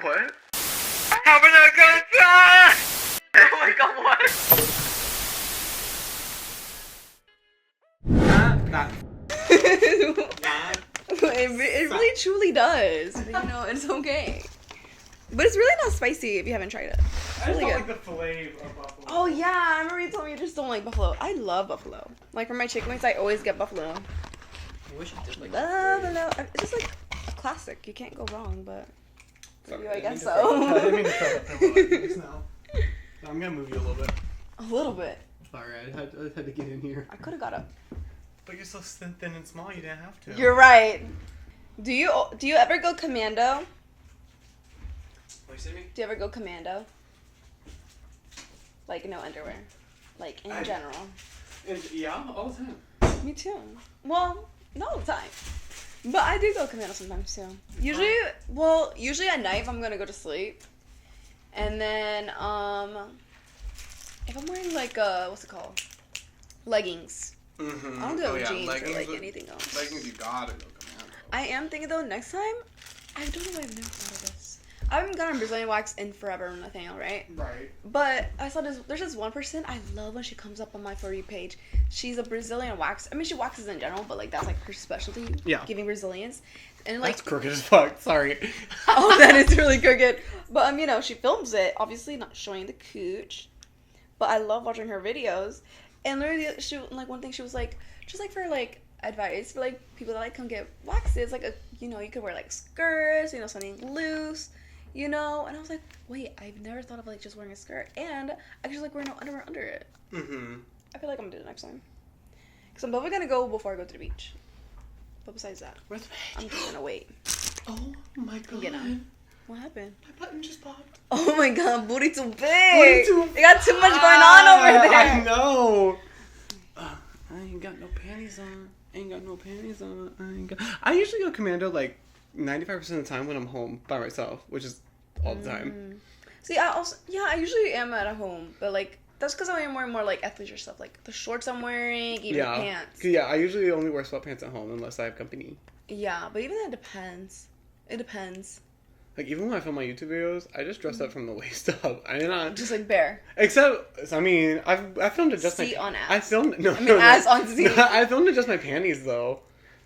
What? Having a good time! Oh my god, what? It really truly does. You know, it's okay. But it's really not spicy if you haven't tried it. It's I just really don't good. like the filet of buffalo. Oh yeah, I remember you told me you just don't like buffalo. I love buffalo. Like for my chicken wings, I always get buffalo. I wish you did like Buffalo. It's just like a classic. You can't go wrong, but for Sorry, you, I guess I didn't mean to so. throw up in my legs now. I'm gonna move you a little bit. A little bit. Sorry, I had to get in here. I could have got up. But you're so thin and small, you didn't have to. You're right. Do you ever go commando? What you say to me? Do you ever go commando? Like no underwear, like in general. Yeah, all the time. Me too. Well, not all the time, but I do go commando sometimes too. Usually at night if I'm gonna go to sleep, and then if I'm wearing like what's it called, leggings. Mm-hmm. I don't do it with jeans or like anything else. Leggings, you gotta go commando. I am thinking though next time, I don't know why I've never thought of this. I haven't gotten Brazilian wax in forever, Nathaniel, right? Right. But I saw there's this one person I love when she comes up on my For You page. She's a Brazilian wax. I mean, she waxes in general, but like that's like her specialty. Yeah. Giving Brazilians, and like That's crooked as fuck. Sorry. oh, that is really crooked. But you know, she films it, obviously not showing the cooch. But I love watching her videos, and literally, she like one thing she was like, just like for like advice for like people that like come get waxes, like you could wear like skirts, something loose. And I was like, wait, I've never thought of like just wearing a skirt, and I could just like wear no underwear under it. Mm-hmm. I feel like I'm gonna do it next time, because I'm probably gonna go before I go to the beach. But besides that, Where's the I'm just gonna wait. Oh my god. What happened? My button just popped. Oh my god, booty too big. Booty too You got too much going on over there. I know. I ain't got no panties on. I usually go commando like 95% of the time when I'm home by myself, which is all the time. See, I usually am at home, but like that's because I'm wearing more like athleisure stuff, like the shorts I'm wearing, even pants. Yeah, I usually only wear sweatpants at home unless I have company. Yeah, but even that depends. It depends. Like even when I film my YouTube videos, I just dress up from the waist up. I'm not just like bare. Except, I mean, I filmed it just seat on ass. I filmed ass on seat. No, I filmed it just my panties though.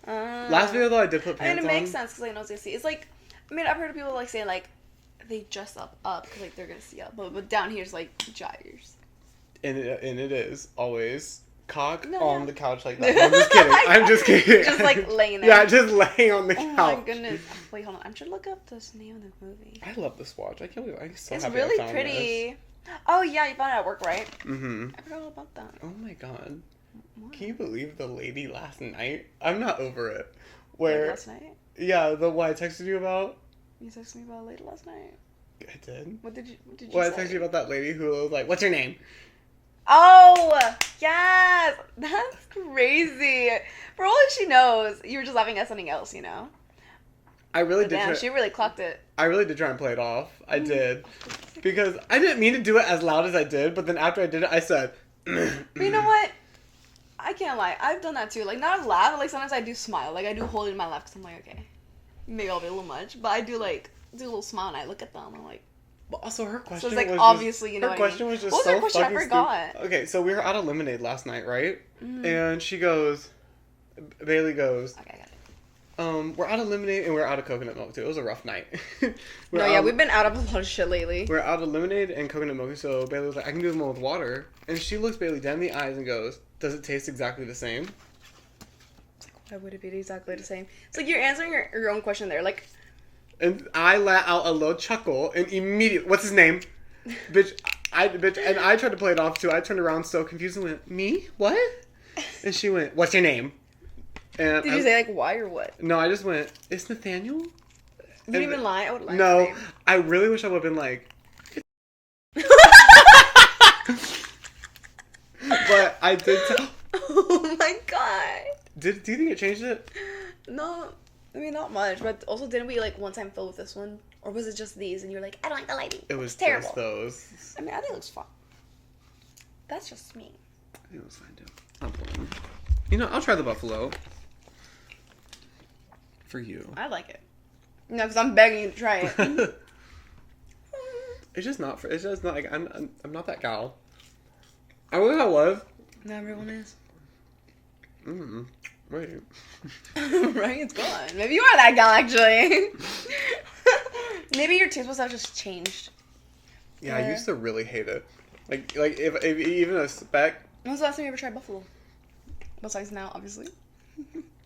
Last video though, I did put pants on. I mean, it makes sense because I know it's gonna see. It's like, I mean, I've heard of people like saying like they dress up because like they're gonna see up, but down here's like gyres. And it is always cock No, on yeah. the couch like that. I'm just kidding. I'm just kidding. Just like laying there. Yeah, just laying on the Oh couch. my goodness! Wait, hold on. I should look up the name of the movie. I love this watch. I can't believe I'm so It's happy really I found pretty. This. Oh yeah, you found it at work, right? Mm-hmm. I forgot all about that. Oh my god. What? Can you believe the lady last night? I'm not over it. Where? Like last night? Yeah, the one I texted you about. You texted me about it late last night. I did. What did you say? Well, I texted you about that lady who was like, "What's your name?" Oh yes, that's crazy. For all she knows, you were just laughing at something else, I really But did. damn, she really clocked it. I really did try and play it off. I did. Because I didn't mean to do it as loud as I did, but then after I did it, I said... But you know what? I can't lie. I've done that too. Like, not as loud, but like sometimes I do smile. Like, I do hold it in my lap because I'm like, okay, maybe I'll be a little much. But I do like, do a little smile and I look at them. I'm like... But also her question So it's like, was obviously, just, you know her what question I mean. was just What was so her question? I fucking forgot. stupid. Okay, so we were out of Lemonade last night, right? And she goes... Bailey goes... Okay, I got it. We're out of lemonade and we're out of coconut milk too. It was a rough night. We've been out of a lot of shit lately. We're out of lemonade and coconut milk, so Bailey was like, I can do them all with water. And she looks Bailey dead in the eyes and goes, does it taste exactly the same? It's like, why would it be exactly the same? It's like you're answering your own question there. Like, And I let out a little chuckle and immediately, what's his name? Bitch, and I tried to play it off too. I turned around so confused and went, me? What? And she went, what's your name? And did you say like why or what? No, I just went, it's Nathaniel? You didn't even lie? I would lie. No, I really wish I would have been like... But I did tell... Oh my god. Do you think it changed it? No, I mean not much, but also didn't we like one time fill with this one? Or was it just these and you were like, I don't like the lighting. It was it's terrible. just those. I mean, I think it looks fun. That's just me. I think it was fine too. I'll pull them. I'll try the buffalo. For you. I like it. No, because I'm begging you to try it. It's just not. It's just not like I'm not that gal. I wish I was. Not everyone is. Wait. Right, it's gone. Maybe you are that gal, actually. Maybe your taste buds have just changed. Yeah, I used to really hate it. Like if even a speck. When was the last time you ever tried buffalo? Besides now, obviously.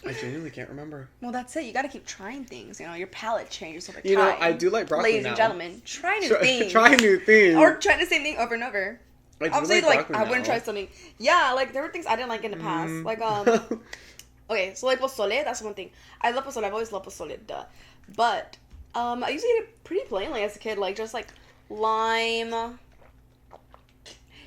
I genuinely can't remember. Well, that's it. You got to keep trying things. You know, your palate changes over time. You know, I do like broccoli Ladies now. and gentlemen, try new things. Try new things. Or try the same thing over and over. Obviously, like I wouldn't now. try something. Yeah, like there were things I didn't like in the past. Like okay, so like pozole, that's one thing. I love pozole. I've always loved pozole, duh. But I used to eat it pretty plainly as a kid, like just like lime.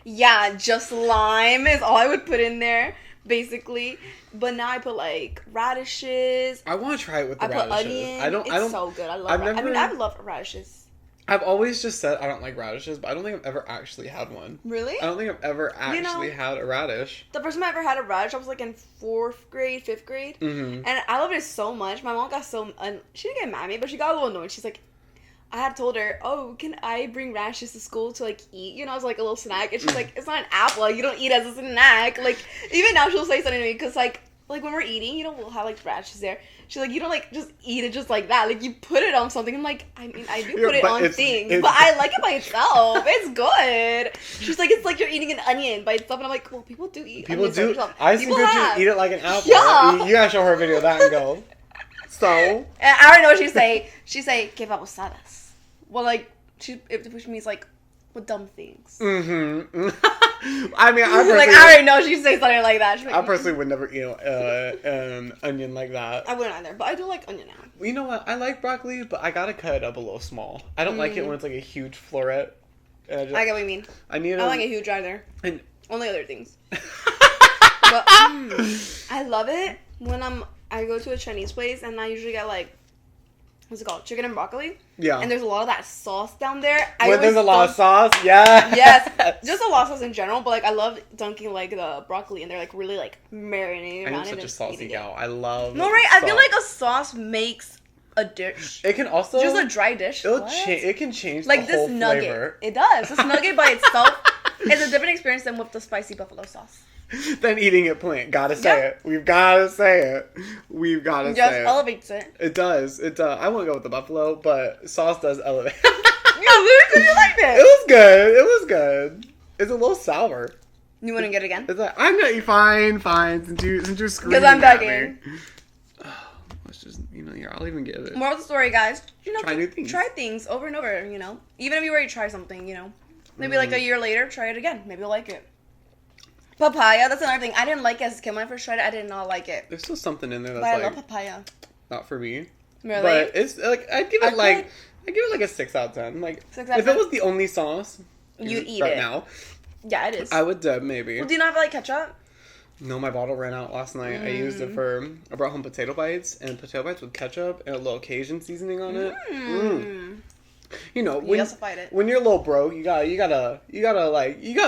Yeah, just lime is all I would put in there, basically. But now I put like radishes. I want to try it with the radishes. I put onion. It's so good. I love. I love radishes. I've always just said I don't like radishes, but I don't think I've ever actually had one. Really? I don't think I've ever actually had a radish. The first time I ever had a radish, I was like in 4th grade, 5th grade. Mm-hmm. And I loved it so much. My mom got she didn't get mad at me, but she got a little annoyed. She's like, I had told her, oh, can I bring radishes to school to, like, eat? You know, as, like, a little snack. And she's like, it's not an apple. You don't eat it as a snack. Like, even now she'll say something to me because, like when we're eating, you know, we'll have, like, radishes there. She's like, you don't, like, just eat it just like that. Like, you put it on something. I'm like, I mean, I do put it on things. But I like it by itself. It's good. She's like, it's like you're eating an onion by itself. And I'm like, well, people do eat onions by themselves. I see people eat it like an apple. Yeah. You gotta show her a video of that and go. So. And I already know what she'd say. She'd say, que babosadas. Well, like, which means, like, with dumb things. Mm-hmm. I mean, I already know she'd say something like that. I personally would never eat an onion like that. I wouldn't either, but I do like onion now. You know what? I like broccoli, but I gotta cut it up a little small. I don't like it when it's like a huge floret. I get what you mean. I don't like it huge either. Only other things. But I love it when I go to a Chinese place and I usually get like, what's it called? Chicken and broccoli. Yeah. And there's a lot of that sauce down there. There's a lot of sauce? Yeah. Yes. Just a lot of sauce in general, but like I love dunking like the broccoli and they're like really like marinating around it. I'm such a saucy gal. I love right? Sauce. I feel like a sauce makes a dish. It can also just a dry dish. It can change like the whole this nugget. Flavor. It does. This nugget by itself is a different experience than with the spicy buffalo sauce. Than eating it plain. Gotta say it. We've gotta say it. We've gotta say it. Just elevates it. It does. It does. I wouldn't go with the buffalo, but sauce does elevate. You liked it. It was good. It was good. It's a little sour. You want to get it again? It's like, I'm gonna eat fine. Since you're screaming. Because I'm begging. Let's just, I'll even give it. Moral of the story, guys. Try new things. Try things over and over, Even if you already try something, Maybe like a year later, try it again. Maybe you'll like it. Papaya, that's another thing. I didn't like it as a kid. When I first tried it, I did not like it. There's still something in there that's but I love papaya. Not for me. Really? But it's like I'd give it like a 6 out of 10. Like 6 out of 10? If it was the only sauce, you'd eat right it now. Yeah, it is. I would maybe. Well, do you not have like ketchup? No, my bottle ran out last night. I used it I brought home potato bites with ketchup and a little Cajun seasoning on it. When you're a little broke, you gotta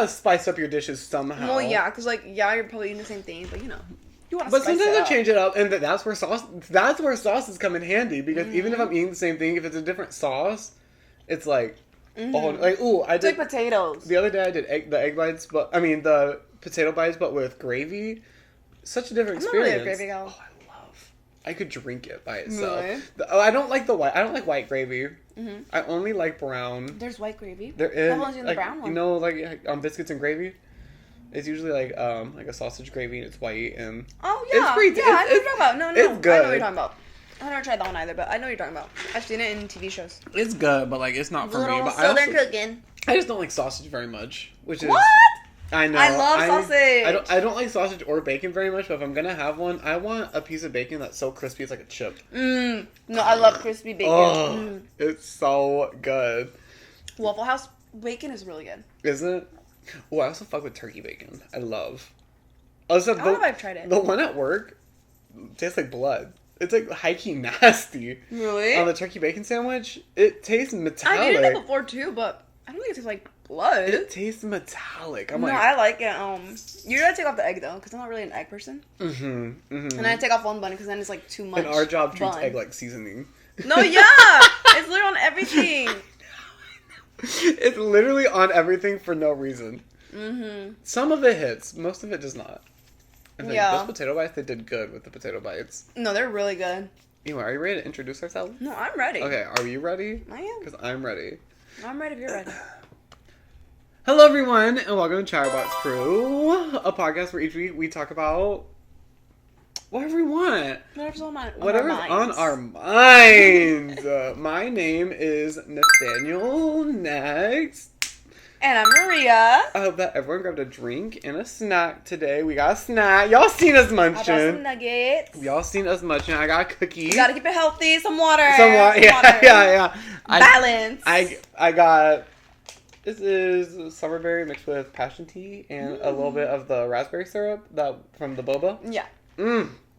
spice up your dishes somehow. Well, yeah, because you're probably eating the same thing, but you want to. But sometimes I change it up, and that's where sauces come in handy because even if I'm eating the same thing, if it's a different sauce, it's like, I did like potatoes. The other day I did the potato bites, but with gravy. Such a different experience. I'm not really a gravy gal. I could drink it by itself. Really? I don't like I don't like white gravy. Mm-hmm. I only like brown. There's white gravy. There is. I've only seen the brown one. On biscuits and gravy. It's usually like a sausage gravy and it's white and. Oh yeah. It's pretty. I know what you're talking about. No. It's good. I know what you're talking about. I've never tried that one either, but I know what you're talking about. I've seen it in TV shows. It's good, but it's not for me. But Southern cooking. I just don't like sausage very much, which is. What? I know. I love sausage. I don't like sausage or bacon very much, but if I'm gonna have one, I want a piece of bacon that's so crispy it's like a chip. No, I love crispy bacon. Oh, it's so good. Waffle House bacon is really good. Isn't it? Oh, I also fuck with turkey bacon. I love. Also, I don't know if I've tried it. The one at work tastes like blood. It's like high-key nasty. Really? On the turkey bacon sandwich, it tastes metallic. I've eaten it before too, but I don't think it tastes like blood. It tastes metallic. I like it. You gotta take off the egg though, because I'm not really an egg person. And I take off one bun because then it's like too much. And our job treats egg like seasoning. No, yeah, it's literally on everything. It's literally on everything for no reason. Mm-hmm. Some of it hits. Most of it does not. And Yeah. those potato bites, they did good with the potato bites. No, they're really good. Anyway, are you ready to introduce ourselves? No, I'm ready. Okay, are you ready? I am. Because I'm ready. I'm ready if you're ready. Hello, everyone, and welcome to Chatterbox Crew, a podcast where each week we talk about whatever we want. Whatever's on Whatever's our on minds. our minds. My name is Nathaniel. Next. And I'm Maria. I hope that everyone grabbed a drink and a snack today. We got a snack. Y'all seen us I munching. got some nuggets. Y'all seen us munching. I got a cookie. You gotta keep it healthy. Some water. Some water. Yeah. Balance. I got... This is summerberry mixed with passion tea and a little bit of the raspberry syrup from the boba. Yeah.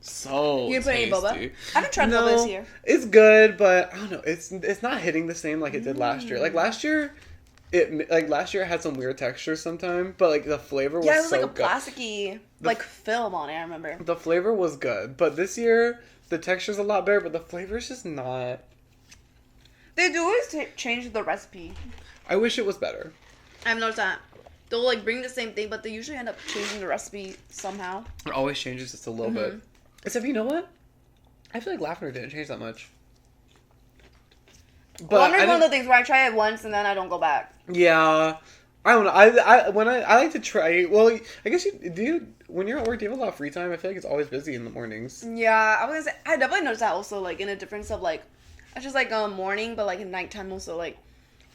So You put any boba? tasty. I haven't tried boba this year. It's good, but I don't know. It's not hitting the same like it did last year. Like last year, it had some weird texture sometimes, but like the flavor was so good. Yeah, it was like a plasticky film on it. I remember. The flavor was good, but this year the texture's a lot better, but the flavor's just not. They do always change the recipe. I wish it was better. I've noticed that. They'll like bring the same thing, but they usually end up changing the recipe somehow. It always changes just a little bit. Except, you know what? I feel like lavender didn't change that much. But lavender's one of the things where I try it once and then I don't go back. Yeah. I don't know. I like to try. Well, I guess when you're at work, do you have a lot of free time? I feel like it's always busy in the mornings. Yeah, I was gonna say, I definitely noticed that also, like, in a difference of, like, it's just, like, morning, but, like, in nighttime also, like,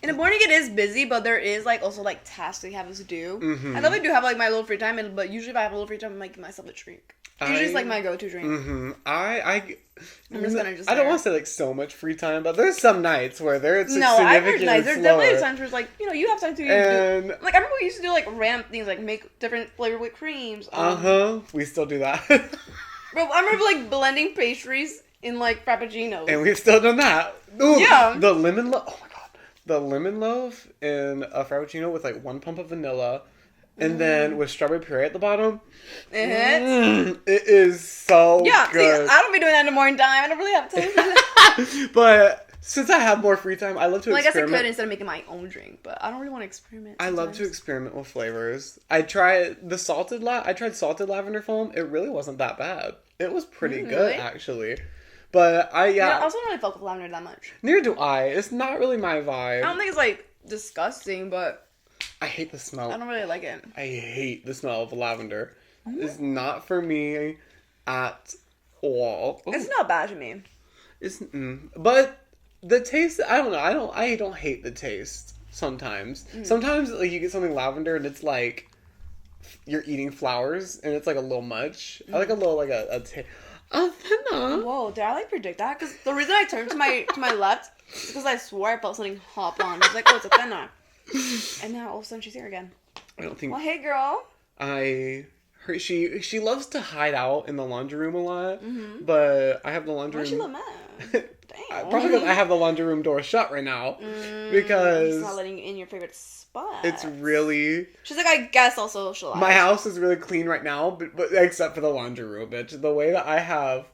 in the morning it is busy, but there is, like, also, like, tasks we have to do. Mm-hmm. I definitely do have, like, my little free time, but usually if I have a little free time, I might give myself a drink. Usually it's, like, my go-to drink. Mm-hmm. I'm just gonna I don't want to say, like, so much free time, but there's some nights where it's I've heard nights. There's slower. definitely times where it's, like, you know, you have time to And do, like, I remember we used to do, like, random things, like, make different flavored whipped creams. We still do that. Bro, I remember, like, blending pastries in, like, frappuccinos. And we've still done that. Ooh, yeah. The lemon loaf. Oh my god. The lemon loaf in a frappuccino with like 1 pump of vanilla. And then with strawberry puree at the bottom. It is so good. See, I don't be doing that in the morning time. I don't really have time for that. But since I have more free time, I love to experiment. I guess I could experiment. instead of making my own drink. But I don't really want to experiment sometimes. I love to experiment with flavors. I tried salted lavender foam. It really wasn't that bad. It was pretty good, really? Actually. But I also don't really fuck with lavender that much. Neither do I. It's not really my vibe. I don't think it's like disgusting, but I hate the smell. I don't really like it. I hate the smell of lavender. It's not for me at all. It's not bad to me. But the taste, I don't know. I don't hate the taste sometimes. Sometimes like you get something lavender and it's like you're eating flowers and it's like a little much. I like a little like a taste. Whoa, did I like predict that? Because the reason I turned to my left is because I swore I felt something hop on. I was like, oh, it's a Athena. And now all of a sudden she's here again. I don't think. Well, hey, girl. She loves to hide out in the laundry room a lot, but I have the laundry room. Why she love mad? Damn. Probably because I have the laundry room door shut right now because she's not letting you in your favorite spot. It's really. She's like, I guess I'll socialize. My house is really clean right now, but except for the laundry room, bitch. The way that I have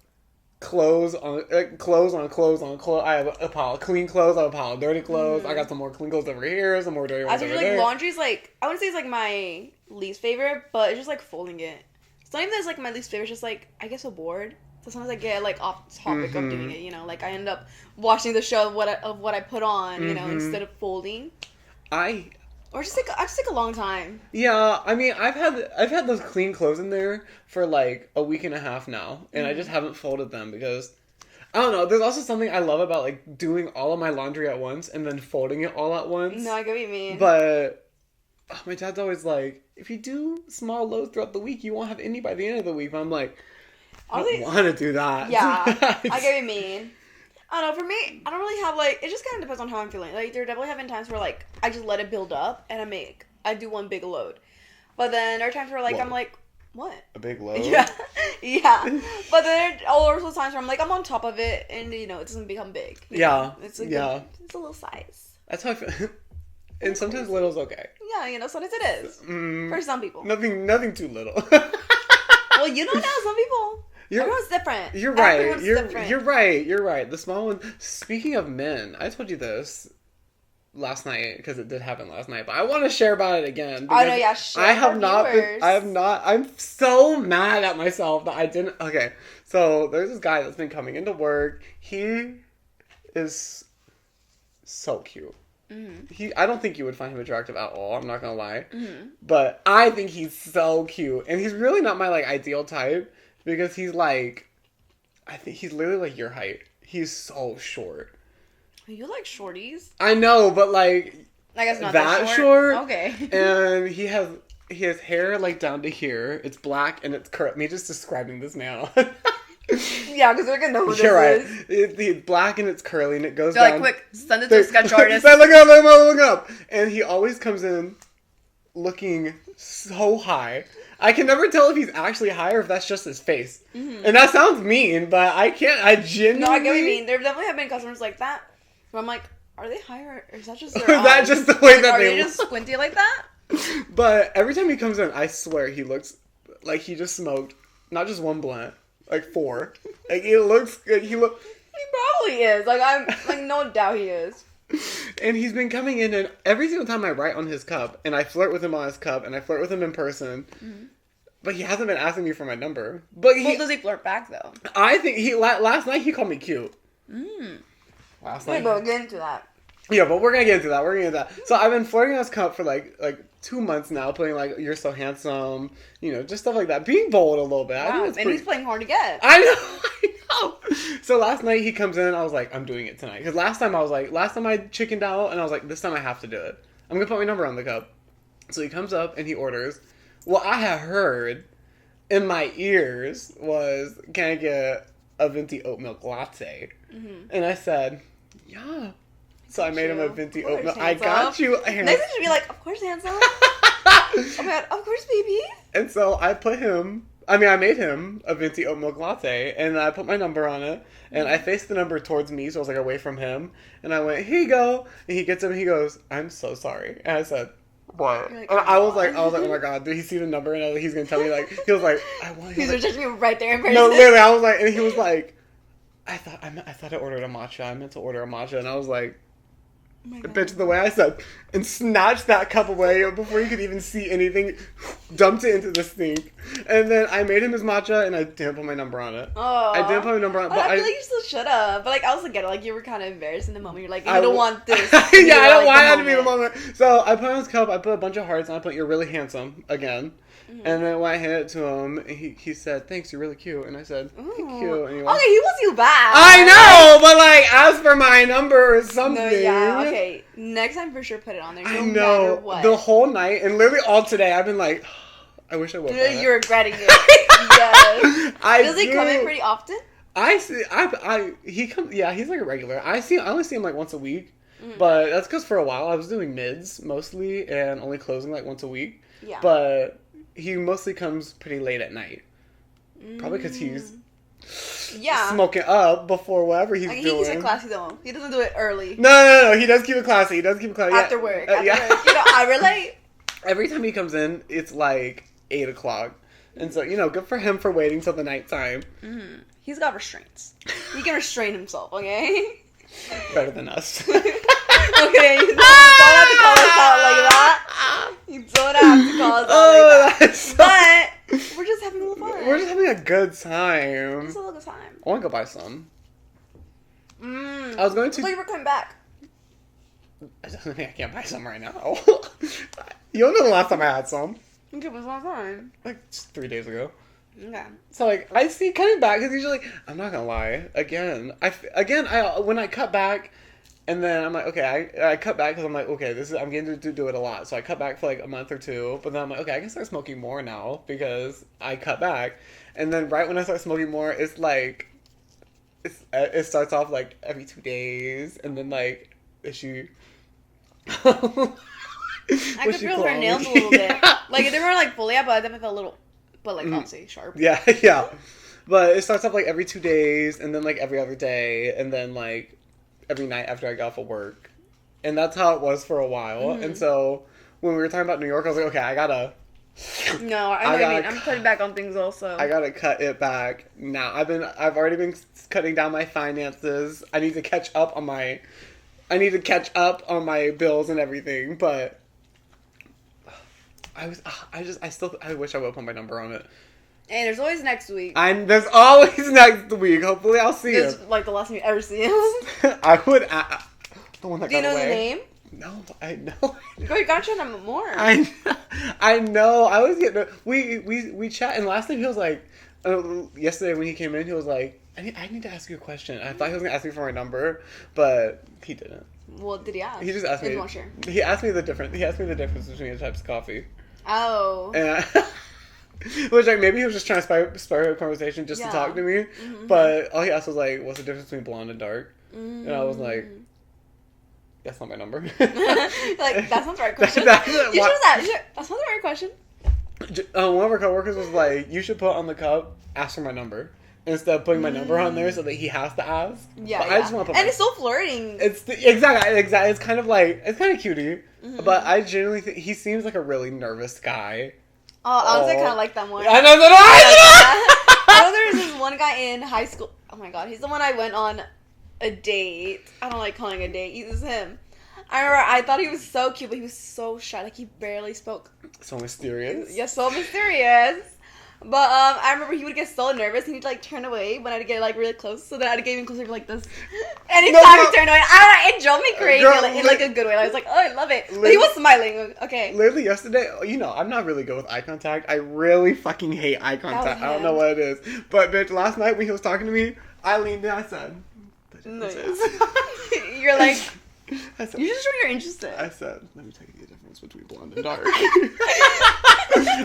clothes on clothes. I have a pile of clean clothes. I have a pile of dirty clothes. I got some more clean clothes over here. Some more dirty ones over there. Laundry's like, I wouldn't say it's like my least favorite, but it's just like folding it. It's not even that it's like my least favorite. It's just like I get so bored. So sometimes I get like off topic of doing it. You know, like I end up watching the show of what I put on. You know, instead of folding. I just take a long time. Yeah, I mean, I've had those clean clothes in there for like a week and a half now, and I just haven't folded them because I don't know. There's also something I love about like doing all of my laundry at once and then folding it all at once. No, I get what you mean. But my dad's always like, if you do small loads throughout the week, you won't have any by the end of the week. But I'm like, I don't want to do that. Yeah, I get what you mean. I don't know, for me, I don't really have, like, it just kind of depends on how I'm feeling. Like, there definitely have been times where, like, I just let it build up, and I do one big load. But then there are times where, like, I'm like, what? A big load? Yeah. Yeah. But then there are also times where I'm like, I'm on top of it, and, you know, it doesn't become big. Yeah. It's a little size. That's how I feel. And sometimes little's okay. Yeah, you know, sometimes it is. For some people. Nothing too little. Well, you don't know, some people. Everyone's different. You're right. Everyone's different. You're right. The small one. Speaking of men, I told you this. last night because it did happen last night, but I want to share about it again. Oh no, yeah, share I have with not our been. viewers. I have not. I'm so mad at myself that I didn't. Okay, so there's this guy that's been coming into work. He is so cute. I don't think you would find him attractive at all. I'm not gonna lie, but I think he's so cute, and he's really not my like ideal type because he's like, I think he's literally like your height. He's so short. You like shorties? I know, but like I guess not that short. Okay. And he has hair like down to here. It's black and it's curly. Me just describing this now. Yeah, because we're gonna know who this You're right. is. It's black and it's curly and it goes They're down. like, quick, send it to a sketch artist. Look up, look up. And he always comes in looking so high. I can never tell if he's actually high or if that's just his face. And that sounds mean, but I can't. I genuinely. No, I get what you mean. There definitely have been customers like that. But I'm like, are they higher or is that just their Is that eyes? just the way that are they they look? just squinty like that? But every time he comes in, I swear he looks like he just smoked not just one blunt, like 4. Like he looks good. He probably is. Like I'm like no doubt he is. And he's been coming in, and every single time I write on his cup, and I flirt with him on his cup, and I flirt with him in person, but he hasn't been asking me for my number. But Well, does he flirt back though? I think last night he called me cute. Last night. We'll get into that. Yeah, but we're gonna get into that. So I've been flirting on his cup for like 2 months now, putting like "you're so handsome," just stuff like that, being bold a little bit. Wow, and he's playing hard to get. I know. So last night he comes in, I was like, I'm doing it tonight. Because last time I chickened out, and I was like, this time I have to do it. I'm gonna put my number on the cup. So he comes up and he orders. What I had heard in my ears was, can I get a venti oat milk latte? And I said, yeah. So I made him a venti oat milk. I got you. Next time should be like, of course, handsome. Oh my god, of course, baby. And so I made him a venti oat milk latte, and I put my number on it, and I faced the number towards me, so I was like away from him, and I went, here you go, and he gets it, and he goes, I'm so sorry, and I said, what? Like, and I was like, oh my god, did he see the number, and I was like, he's gonna tell me, like, he was like, I want. He's rejecting you right there in person. No, literally, I was like, and he was like, I thought I ordered a matcha. I meant to order a matcha, and I was like, oh my god. bitch, the way I said, and snatched that cup away before you could even see anything, dumped it into the sink, and then I made him his matcha, and I didn't put my number on it. Oh. I didn't put my number on it, But but I feel like you still should have. But like, I also get it. Like, you were kind of embarrassed in the moment. You're like, I I don't want this. Yeah, I don't want that to be the moment. moment. So I put on his cup, I put a bunch of hearts, and I put "you're really handsome" again. And then when I handed it to him, he said, thanks, you're really cute. And I said, thank you. And he went, Okay, he wants you back. I know, but like, ask for my number or something. No, yeah, okay. Next time for sure put it on there. No I matter know. what. The whole night, and literally all today, I've been like, I wish I would. You're regretting it. Yes. Does he come in pretty often? I see. He comes. Yeah, he's like a regular. I only see him like once a week, but that's because for a while I was doing mids mostly and only closing like once a week. Yeah. But he mostly comes pretty late at night. Probably because he's smoking up before whatever he's doing. He keeps it classy though. He doesn't do it early. No. He does keep it classy. After work. After yeah. work. I relate. Every time he comes in, it's like 8 o'clock. And so, good for him for waiting till the nighttime. He's got restraints. He can restrain himself, okay? Better than us. Okay, you don't have to call us out like that. You don't have to call us out like that. But we're just having a little fun. We're just having a good time. Just a little time. I want to go buy some. I was going to. I thought you were coming back. It doesn't mean I can't buy some right now. You don't know the last time I had some. Okay, when's the last time? Like just 3 days ago. Okay. So like I see coming back because usually I'm not gonna lie I when I cut back. And then I'm like, okay, I cut back because I'm like, okay, I'm getting to do it a lot. So I cut back for like a month or 2. But then I'm like, okay, I can start smoking more now because I cut back. And then right when I start smoking more, it's like, it starts off like every 2 days. And then like, she... I could feel her nails a little bit. Like, they were like fully out, but I definitely felt a little, but like, obviously sharp. Yeah. But it starts off like every 2 days. And then like every other day. And then like... every night after I got off of work. And that's how it was for a while. And so when we were talking about New York, I was like, okay, I gotta... No, I know what you mean. I'm cutting back on things also. I gotta cut it back now. I've already been cutting down my finances. I need to catch up on my I need to catch up on my bills and everything, but I wish I would put my number on it. Hey, there's always next week. There's always next week. Hopefully I'll see It's him. like the last time you ever see him. I would, the one that Do you got know away. the name? No, I know. Girl, you gotta show them more. I know. I was getting, we chat, and last time he was like, yesterday when he came in, he was like, I need to ask you a question. I thought he was going to ask me for my number, but he didn't. Well, did he ask? He just asked me. He asked me the difference between the types of coffee. Oh. And which, like, maybe he was just trying to start a conversation just to talk to me. Mm-hmm. But all he asked was, like, what's the difference between blonde and dark? And I was like, that's not my number. Like, that's not the right question. That's That's not the right question. One of our coworkers was like, you should put on the cup, ask for my number. Instead of putting my number on there so that he has to ask. Yeah, but I just want to put and it's so flirting. Exactly. It's kind of like, it's kind of cutie. Mm-hmm. But I genuinely think he seems like a really nervous guy. Honestly, I kind of like that more. I know that I know there was this one guy in high school. Oh my god, he's the one I went on a date. I don't like calling a date. This is him. I remember I thought he was so cute, but he was so shy. Like, he barely spoke. So mysterious. Yeah, so mysterious. But I remember he would get so nervous and he'd like turn away when I'd get like really close. So then I'd get even closer like this. Anytime he turned away, it drove me crazy. Girl, in like a good way. I was like, oh, I love it. But he was smiling. Okay. Literally yesterday, I'm not really good with eye contact. I really fucking hate eye contact. I don't know what it is. But bitch, last night when he was talking to me, I leaned in. I said, no, you're like, I said, you just show you're interested. I said, let me tell you the difference between blonde and dark.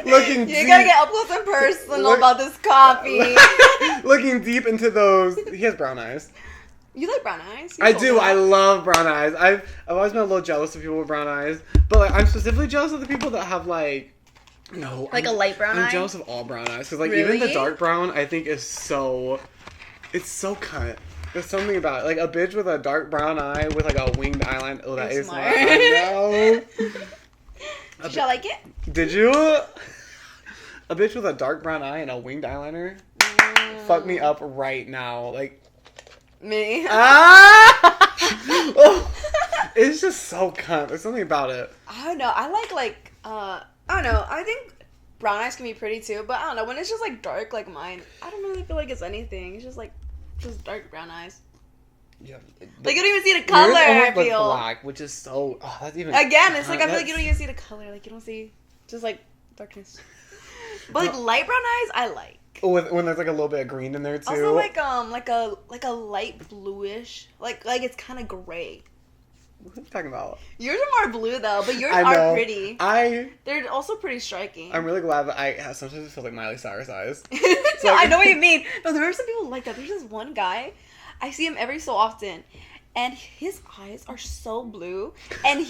Looking you gotta get up close and personal about this coffee. Looking deep into those. He has brown eyes. You like brown eyes? I do. I love brown eyes. I've always been a little jealous of people with brown eyes, but like I'm specifically jealous of the people that have like a light brown eye. I'm jealous of all brown eyes because like really? even the dark brown I think is so cunt. There's something about it. Like a bitch with a dark brown eye with like a winged eyeliner. Oh, that is smart. I know. Did you like it? Did you? A bitch with a dark brown eye and a winged eyeliner? Fuck me up right now. Like, me. It's just so cunt. There's something about it. I don't know. I don't know. I think brown eyes can be pretty too, but I don't know. When it's just like dark like mine, I don't really feel like it's anything. It's just like dark brown eyes. Yeah. Like you don't even see the color. I feel black, which is so. Oh, that's even. Again, it's like I feel like you don't even see the color. Like you don't see just like darkness. But like light brown eyes, I like. When there's like a little bit of green in there too. Also like a light bluish, like it's kind of gray. What are you talking about? Yours are more blue though, but yours are pretty. They're also pretty striking. I'm really glad that sometimes it feels like Miley Cyrus eyes. No, I know what you mean. No, there are some people like that. There's this one guy, I see him every so often, and his eyes are so blue, and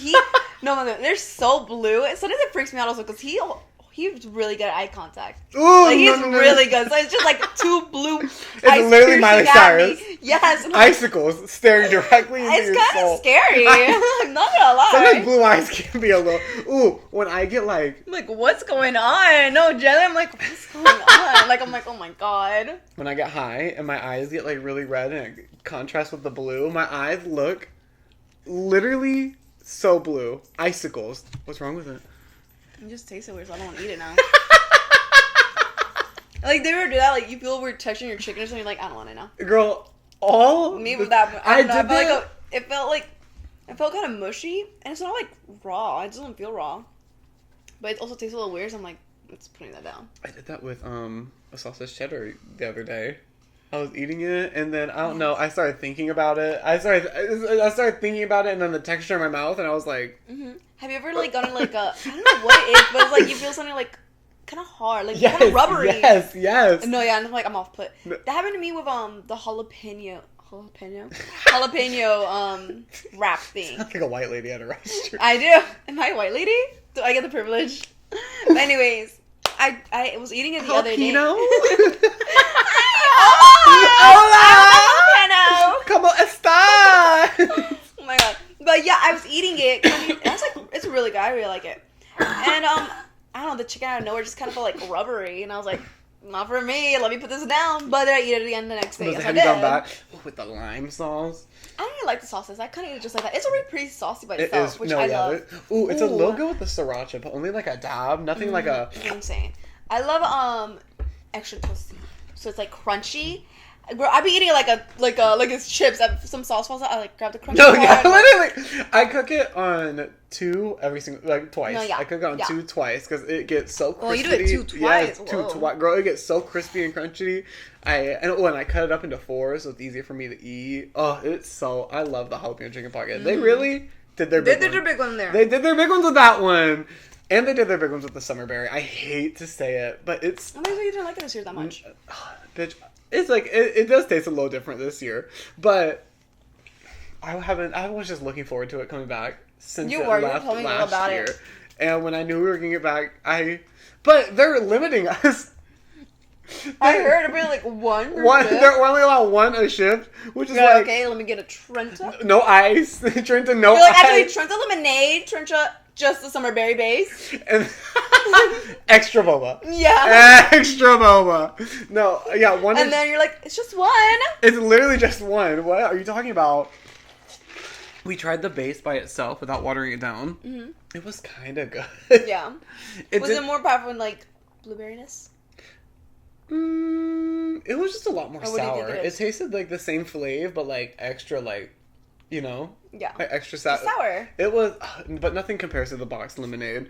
no, they're so blue. Sometimes it freaks me out also because he's really good at eye contact. Ooh, like he's really good. So it's just like two blue. It's literally Miley Cyrus. Yes, icicles staring directly into your soul. It's kind of scary. I'm not gonna lie. Sometimes blue eyes can be a little. Ooh, when I get like. I'm like, what's going on? No, Jelly. I'm like, what's going on? Like, I'm like, oh my god. When I get high and my eyes get like really red and it contrasts with the blue, my eyes look literally so blue. Icicles. What's wrong with it? You just taste it weird, so I don't want to eat it now. Like, they ever do that? Like, you feel weird touching your chicken or something, you're like, I don't want it now. Girl, me with that. I don't know. It felt kind of mushy, and it's not like raw. It doesn't feel raw. But it also tastes a little weird, so I'm like, let's putting that down. I did that with a sausage cheddar the other day. I was eating it, and then, I don't know, I started thinking about it. I started thinking about it, and then the texture in my mouth, and I was like... Mm-hmm. Have you ever, like, gotten, like, I don't know what it is, but it's like you feel something, like, kind of hard, like, kind of rubbery. Yes. No, yeah, and I'm like, I'm off put. That happened to me with, the jalapeno wrap thing. Sounds like a white lady at a restaurant. I do. Am I a white lady? Do I get the privilege? But anyways, I was eating it the other day. Hola! Como está? Oh my god. But yeah, I was eating it. And I was like, it's really good. I really like it. And I don't know, the chicken out of nowhere just kind of felt like rubbery, and I was like, not for me. Let me put this down. But then I eat it again the next day. Yes, have you gone back with the lime sauce? I don't really like the sauces. I kind of eat it just like that. It's already pretty saucy by itself, which I love. It's a little good with the siracha, but only like a dab. Nothing like a... That's what I'm saying. I love extra toasty. So it's like crunchy. Bro, I be eating it like it's chips. Some sauce falls out. I like grab the crunchy part. Literally. I cook it on 2 every single, like twice. No, yeah. I cook it on 2 twice because it gets so crispy. Oh, you do it 2 twice. Yeah, 2 twice. Girl, it gets so crispy and crunchy. And I cut it up into 4, so it's easier for me to eat. Oh, I love the jalapeno chicken pocket. They really did their big one. They did their big one there. They did their big ones with that one. And they did their big ones with the summerberry. I hate to say it, but it's... Maybe you didn't like it this year that much. Bitch, it's like, it does taste a little different this year. But I was just looking forward to it coming back since it left last year. And when I knew we were going to get back, but they're limiting us. I heard it'd be like one. They're only allowed 1 a shift, which is okay, let me get a Trenta. No ice. Trenta, no You're like, ice. actually, Trenta lemonade, Trenta just the summerberry base. And extra boba. Yeah. Extra boba. No, yeah, 1. And then you're like, it's just 1. It's literally just 1. What are you talking about? We tried the base by itself without watering it down. Mm-hmm. It was kind of good. Yeah. Was it more powerful in like blueberryness? It was just a lot more sour. It tasted like the same flavor, but like extra, like, you know? Yeah. Like extra sour. It was, but nothing compares to the box lemonade.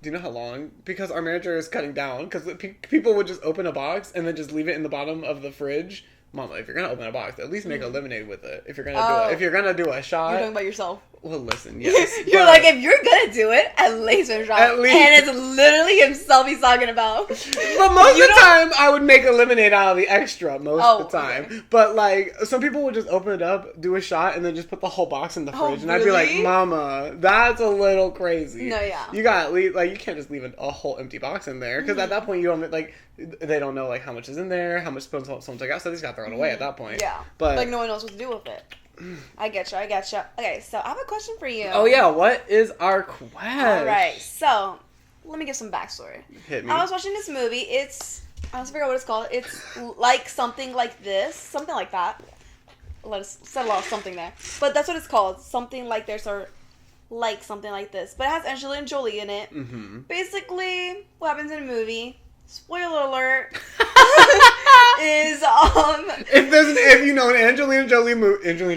Do you know how long? Because our manager is cutting down, because people would just open a box and then just leave it in the bottom of the fridge. Mama, if you're gonna open a box, at least make a lemonade with it. If you're gonna do a shot, you're talking about yourself. Well, listen, yes. You're like, if you're gonna do it, at least a shot. At least. And it's literally himself he's talking about. But most of the time, I would make a lemonade out of the extra most of the time. Okay. But like, some people would just open it up, do a shot, and then just put the whole box in the fridge. And I'd be like, Mama, that's a little crazy. No, yeah. You gotta leave, like, you can't just leave a whole empty box in there. Because at that point, you don't, like, they don't know, like, how much is in there, how much someone took out, so they just gotta throw it away at that point. Yeah. But like, no one knows what to do with it. I getcha. Okay, so I have a question for you. Oh, yeah. What is our quest? Alright, so let me give some backstory. Hit me. I was watching this movie. I don't figure out what it's called. It's like something like this. Something like that. Let us settle off something there. But that's what it's called. Something like this or like something like this. But it has Angelina Jolie in it. Mm-hmm. Basically, what happens in a movie... Spoiler alert. If you know an Angelina Jolie movie, Angelina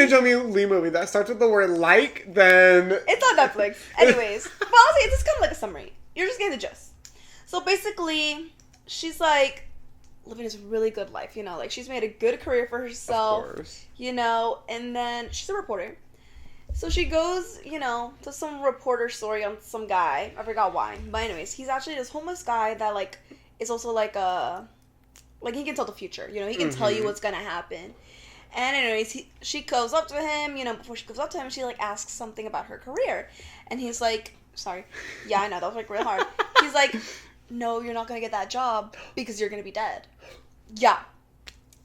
Jolie movie that starts with the word like, then it's on Netflix. Anyways, but honestly, it's just kind of like a summary. You're just getting the gist. So basically, she's like living this really good life, you know, like she's made a good career for herself, of course. You know, and then she's a reporter. So she goes, you know, to some reporter story on some guy. I forgot why. But anyways, he's actually this homeless guy that, like, is also like he can tell the future. You know, he can tell you what's going to happen. And anyways, she goes up to him, you know, before she goes up to him, she, like, asks something about her career. And he's like, sorry. Yeah, I know, that was, like, real hard. He's like, no, you're not going to get that job because you're going to be dead. Yeah.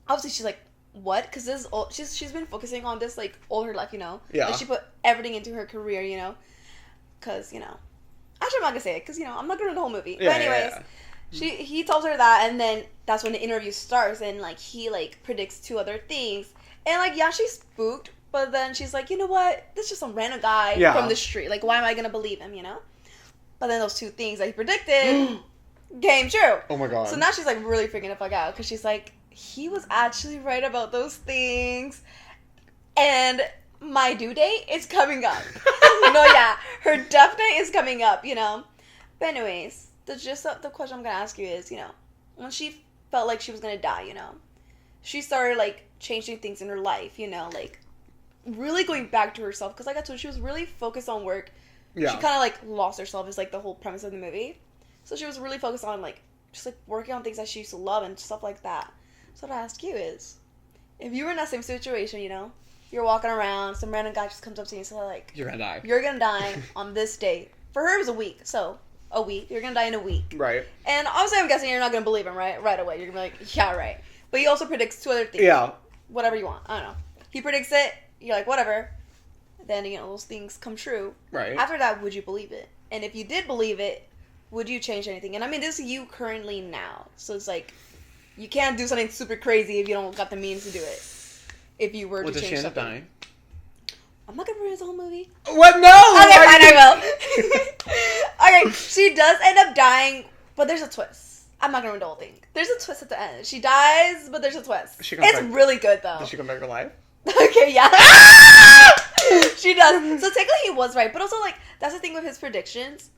Obviously, she's like, what? Because this is she's been focusing on this like all her life, you know. Yeah. Like she put everything into her career, you know. Because you know, actually I'm not gonna say it because you know I'm not gonna do the whole movie. Yeah, but anyways, he tells her that, and then that's when the interview starts, and like he like predicts 2 other things, and like yeah, she's spooked, but then she's like, you know what? This is just some random guy from the street. Like why am I gonna believe him? You know. But then those 2 things that he predicted came true. Oh my god. So now she's like really freaking the fuck out because she's like, he was actually right about those things, and my due date is coming up. No, yeah, her death date is coming up, you know. But anyways, the question I'm gonna ask you is, you know, when she felt like she was gonna die, you know, she started like changing things in her life, you know, like really going back to herself, because like I told you, she was really focused on work. Yeah. She kind of like lost herself is like the whole premise of the movie. So she was really focused on like just like working on things that she used to love and stuff like that. So what I ask you is, if you were in that same situation, you know, you're walking around, some random guy just comes up to you and says like, you're gonna die. You're gonna die on this date. For her, it was a week. So a week. You're gonna die in a week. Right. And obviously, I'm guessing you're not gonna believe him, right away. You're gonna be like, yeah, right. But he also predicts 2 other things. Yeah. Whatever you want. I don't know. He predicts it. You're like, whatever. Then you know those things come true. Right. After that, would you believe it? And if you did believe it, would you change anything? And I mean, this is you currently now. So it's like, you can't do something super crazy if you don't got the means to do it. If you were to change something. Does she end up dying? I'm not gonna ruin the whole movie. What? No! Okay, fine, I will. Okay, she does end up dying, but there's a twist. I'm not gonna ruin the whole thing. There's a twist at the end. She dies, but there's a twist. It's really good, though. Does she come back alive? Okay, yeah. She does. So technically he was right, but also, like, that's the thing with his predictions.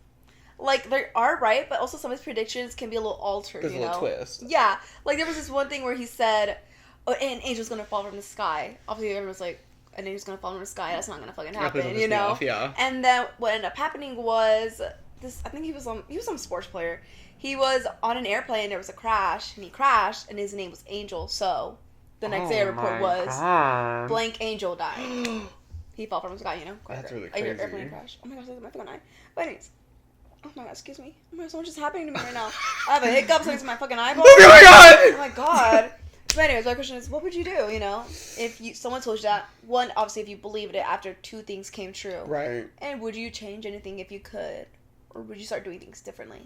Like, they are right, but also some of his predictions can be a little altered, There's a little twist. Yeah. Like, there was this one thing where he said, oh, an angel's gonna fall from the sky. Obviously, everyone was like, an angel's gonna fall from the sky. That's not gonna fucking happen, you know? Yeah. And then what ended up happening was, I think he was some sports player. He was on an airplane, there was a crash, and he crashed, and his name was Angel, so the next day a report was, blank angel died. He fell from the sky, you know? That's really crazy. Airplane crash. Oh my gosh, that's my fucking eye. But anyways. Oh my god, excuse me. Oh my god, so much is happening to me right now. I have a hiccup next to my fucking eyeball. Oh my god! Oh my god. But anyways, my question is, what would you do, you know? If someone told you that, one, obviously if you believed it after two things came true. Right. And would you change anything if you could? Or would you start doing things differently?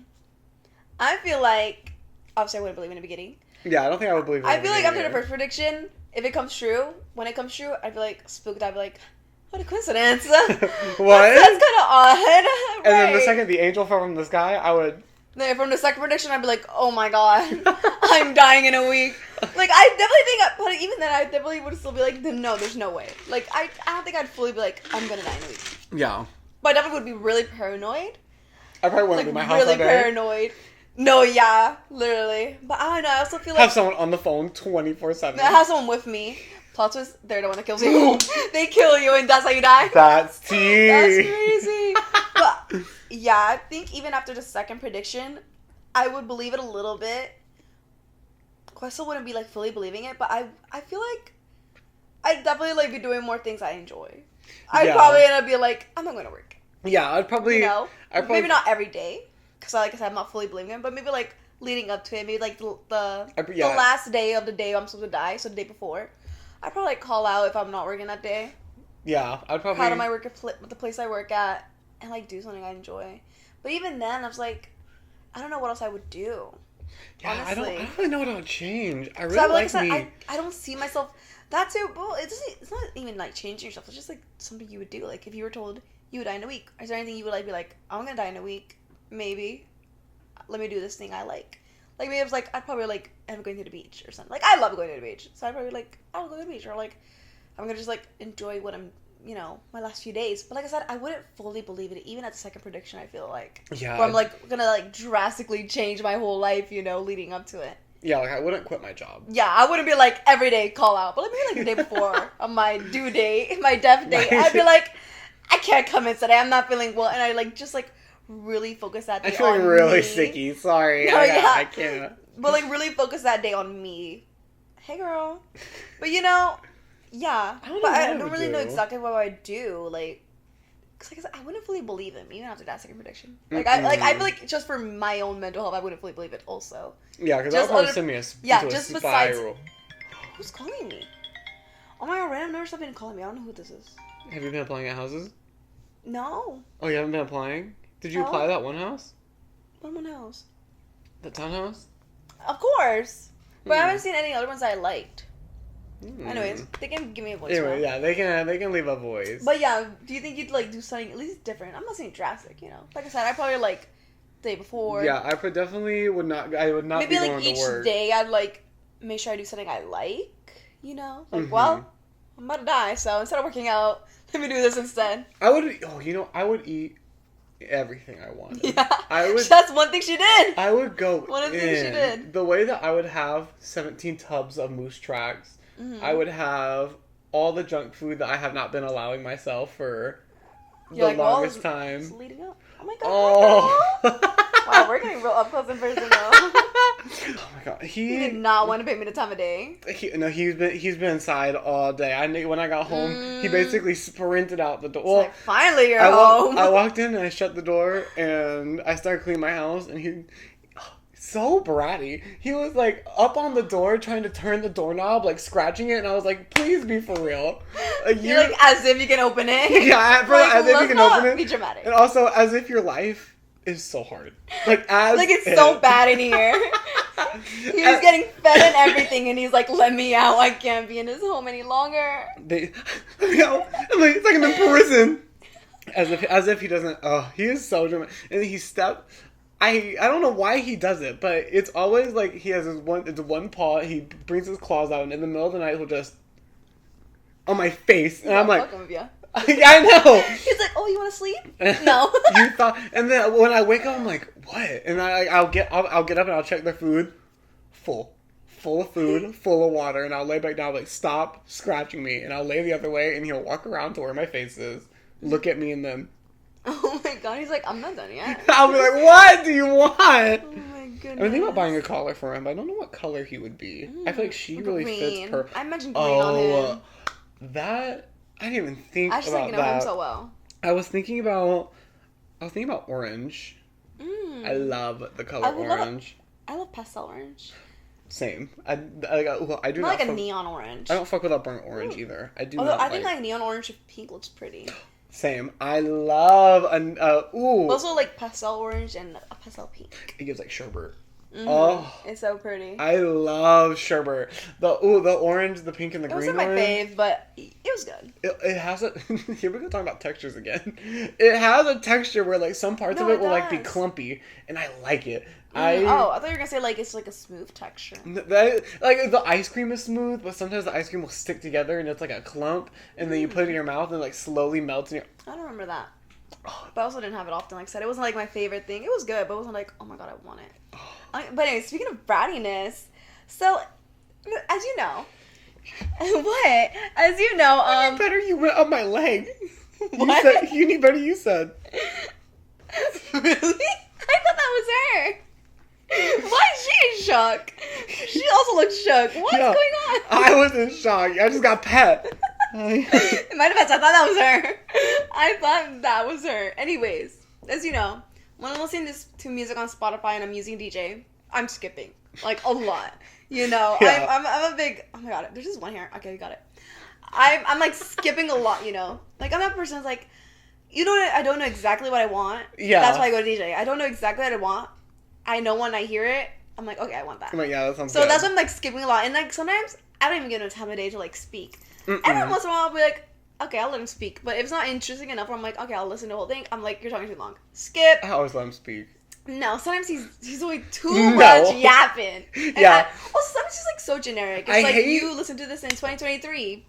I feel like, obviously I wouldn't believe in the beginning. Yeah, I don't think I would believe in I feel like after the first prediction, if it comes true, when it comes true, I'd be like spooked. I'd be like, what a coincidence. What? That's kind of odd. Right. And then the second the angel fell from the sky, I would... Then from the second prediction, I'd be like, oh my god, I'm dying in a week. Like, I definitely think, but even then, I definitely would still be like, no, there's no way. Like, I don't think I'd fully be like, I'm gonna die in a week. Yeah. But I definitely would be really paranoid. I probably wouldn't leave my house really paranoid. No, yeah, literally. But I don't know, I also feel like... Have someone on the phone 24/7. I have someone with me. Plot twist, they're the one that kills you. They kill you and that's how you die. That's tea. That's crazy. But, yeah, I think even after the second prediction, I would believe it a little bit. I still wouldn't be, like, fully believing it, but I feel like I'd definitely, like, be doing more things I enjoy. I'd probably end up being like, I'm not going to work. Yeah, I'd probably... You know? Maybe not every day, because, like I said, I'm not fully believing it, but maybe, like, leading up to it, maybe, like, the last day of the day I'm supposed to die, so the day before. I'd probably, like, call out if I'm not working that day. Yeah, I'd probably... Proud of my work at the place I work at, and, like, do something I enjoy. But even then, I was like, I don't know what else I would do. Yeah, honestly. I don't really know what I would change. I really me. I don't see myself... That too, well, it's not even, like, changing yourself. It's just, like, something you would do. Like, if you were told you would die in a week, is there anything you would, like, be like, I'm gonna die in a week? Maybe. Let me do this thing I like. Like, maybe I was like, I'd probably, like, end up going to the beach or something. Like, I love going to the beach. So I'd probably, like, I'll go to the beach. Or, like, I'm going to just, like, enjoy what I'm, you know, my last few days. But, like I said, I wouldn't fully believe it. Even at the second prediction, I feel like. Yeah. Where I'm, like, going to, like, drastically change my whole life, you know, leading up to it. Yeah, like, I wouldn't quit my job. Yeah, I wouldn't be, like, every day call out. But, like, maybe, like, the day before on my due date, my death date, I'd be like, I can't come in today. I'm not feeling well. And I, like, just, like, really focus that day on me. I'm feeling really sicky. Sorry. No, I can't. But, like, really focus that day on me. Hey, girl. But, you know, yeah. I don't really know exactly what I would do. Like, because, like I said, I wouldn't fully believe him, even after that second prediction. Like, I feel like just for my own mental health, I wouldn't fully believe it also. Yeah, because that would probably send me into a spiral. Besides... Who's calling me? Oh, my God, random numbers have been calling me. I don't know who this is. Have you been applying at houses? No. Oh, you haven't been applying? Did you apply that one house? What one house? The townhouse? Of course. But I haven't seen any other ones I liked. Anyways, they can give me a voice. Anyway, yeah, they can leave a voice. But yeah, do you think you'd like do something at least different? I'm not saying drastic, you know. Like I said, I probably like the day before. Yeah, I definitely would not. I would not. Maybe be like going each to work. day, I'd like make sure I do something I like. You know, like well, I'm about to die, so instead of working out, let me do this instead. I would. Oh, you know, I would eat everything I wanted. Yeah, I would. That's one thing she did. I would go. One of the things she did. The way that I would have 17 tubs of moose tracks. I would have all the junk food that I have not been allowing myself for the longest time. It's leading up. Oh my god. Oh. Wow, we're getting real up close and personal. Oh my god. He did not want to pay me the time of day. He's been inside all day. When I got home, he basically sprinted out the door. It's like, finally you're home. I walked in and I shut the door and I started cleaning my house and he so bratty. He was like up on the door trying to turn the doorknob, like scratching it, and I was like, please be for real. You're like, as if you can open it. Yeah, as if you can open it. Be dramatic. And also, as if your life is so hard. Like, as like, it's so bad in here. He was getting fed and everything, and he's like, let me out. I can't be in his home any longer. Like, it's like I'm in prison. As if he doesn't. Oh, he is so dramatic. And he stepped. I don't know why he does it, but it's always like he has it's one paw. He brings his claws out, and in the middle of the night, he'll just on my face, and I'm like, yeah, I know. He's like, oh, you want to sleep? No. You thought, and then when I wake up, I'm like, what? And I'll get up and I'll check the food, full of food, full of water, and I'll lay back down, like, stop scratching me, and I'll lay the other way, and he'll walk around to where my face is, look at me, and then. Oh my god, he's like, I'm not done yet. I'll be like, what do you want? Oh my goodness. I'm thinking about buying a collar for him, but I don't know what color he would be. I feel like she really fits her. I imagine green on him. That, I didn't even think I just about think you know that. him so well. I was thinking about orange. I love the color orange. I love pastel orange. Same. I do not like a neon orange. I don't fuck with a burnt orange either. I do. Although not I think like neon orange with pink looks pretty. Same. I love Also like pastel orange and a pastel pink. It gives like sherbet. Mm-hmm. Oh, it's so pretty. I love sherbet. The orange, the pink, and the green. It wasn't my fave, but it was good. It has a. Here we go talking about textures again. It has a texture where like some parts of it will like be clumpy, and I like it. I thought you were gonna say like it's like a smooth texture. Like the ice cream is smooth, but sometimes the ice cream will stick together and it's like a clump, and then you put it in your mouth and it like slowly melts in your. I don't remember that. But I also didn't have it often. Like I said, it wasn't like my favorite thing. It was good, but it wasn't like, oh my god, I want it. But anyway, speaking of brattiness, so as you know, what? As you know, you went up my leg. What? You need better. You said. Really? I thought that was her. Why is she in shock? She also looks shook. What's going on? I was in shock. I just got pet. In my defense, I thought that was her. I thought that was her. Anyways, as you know, when I'm listening to music on Spotify and I'm using DJ, I'm skipping. Like, a lot. You know? Yeah. I'm a big... Oh my god, there's just one here. Okay, you got it. I'm like, skipping a lot, you know? Like, I'm that person that's like, you know what? I don't know exactly what I want. Yeah. That's why I go to DJ. I don't know exactly what I want. I know when I hear it, I'm like, okay, I want that. I'm like, yeah, that sounds good. So that's why I'm, like, skipping a lot. And, like, sometimes I don't even get no time of day to, like, speak. Every once in a while, I'll be like, okay, I'll let him speak. But if it's not interesting enough where I'm like, okay, I'll listen to the whole thing, I'm like, you're talking too long. Skip. I always let him speak. No, sometimes he's doing too much yapping. Yeah. Also, sometimes he's, like, so generic. It's you listen to this in 2023.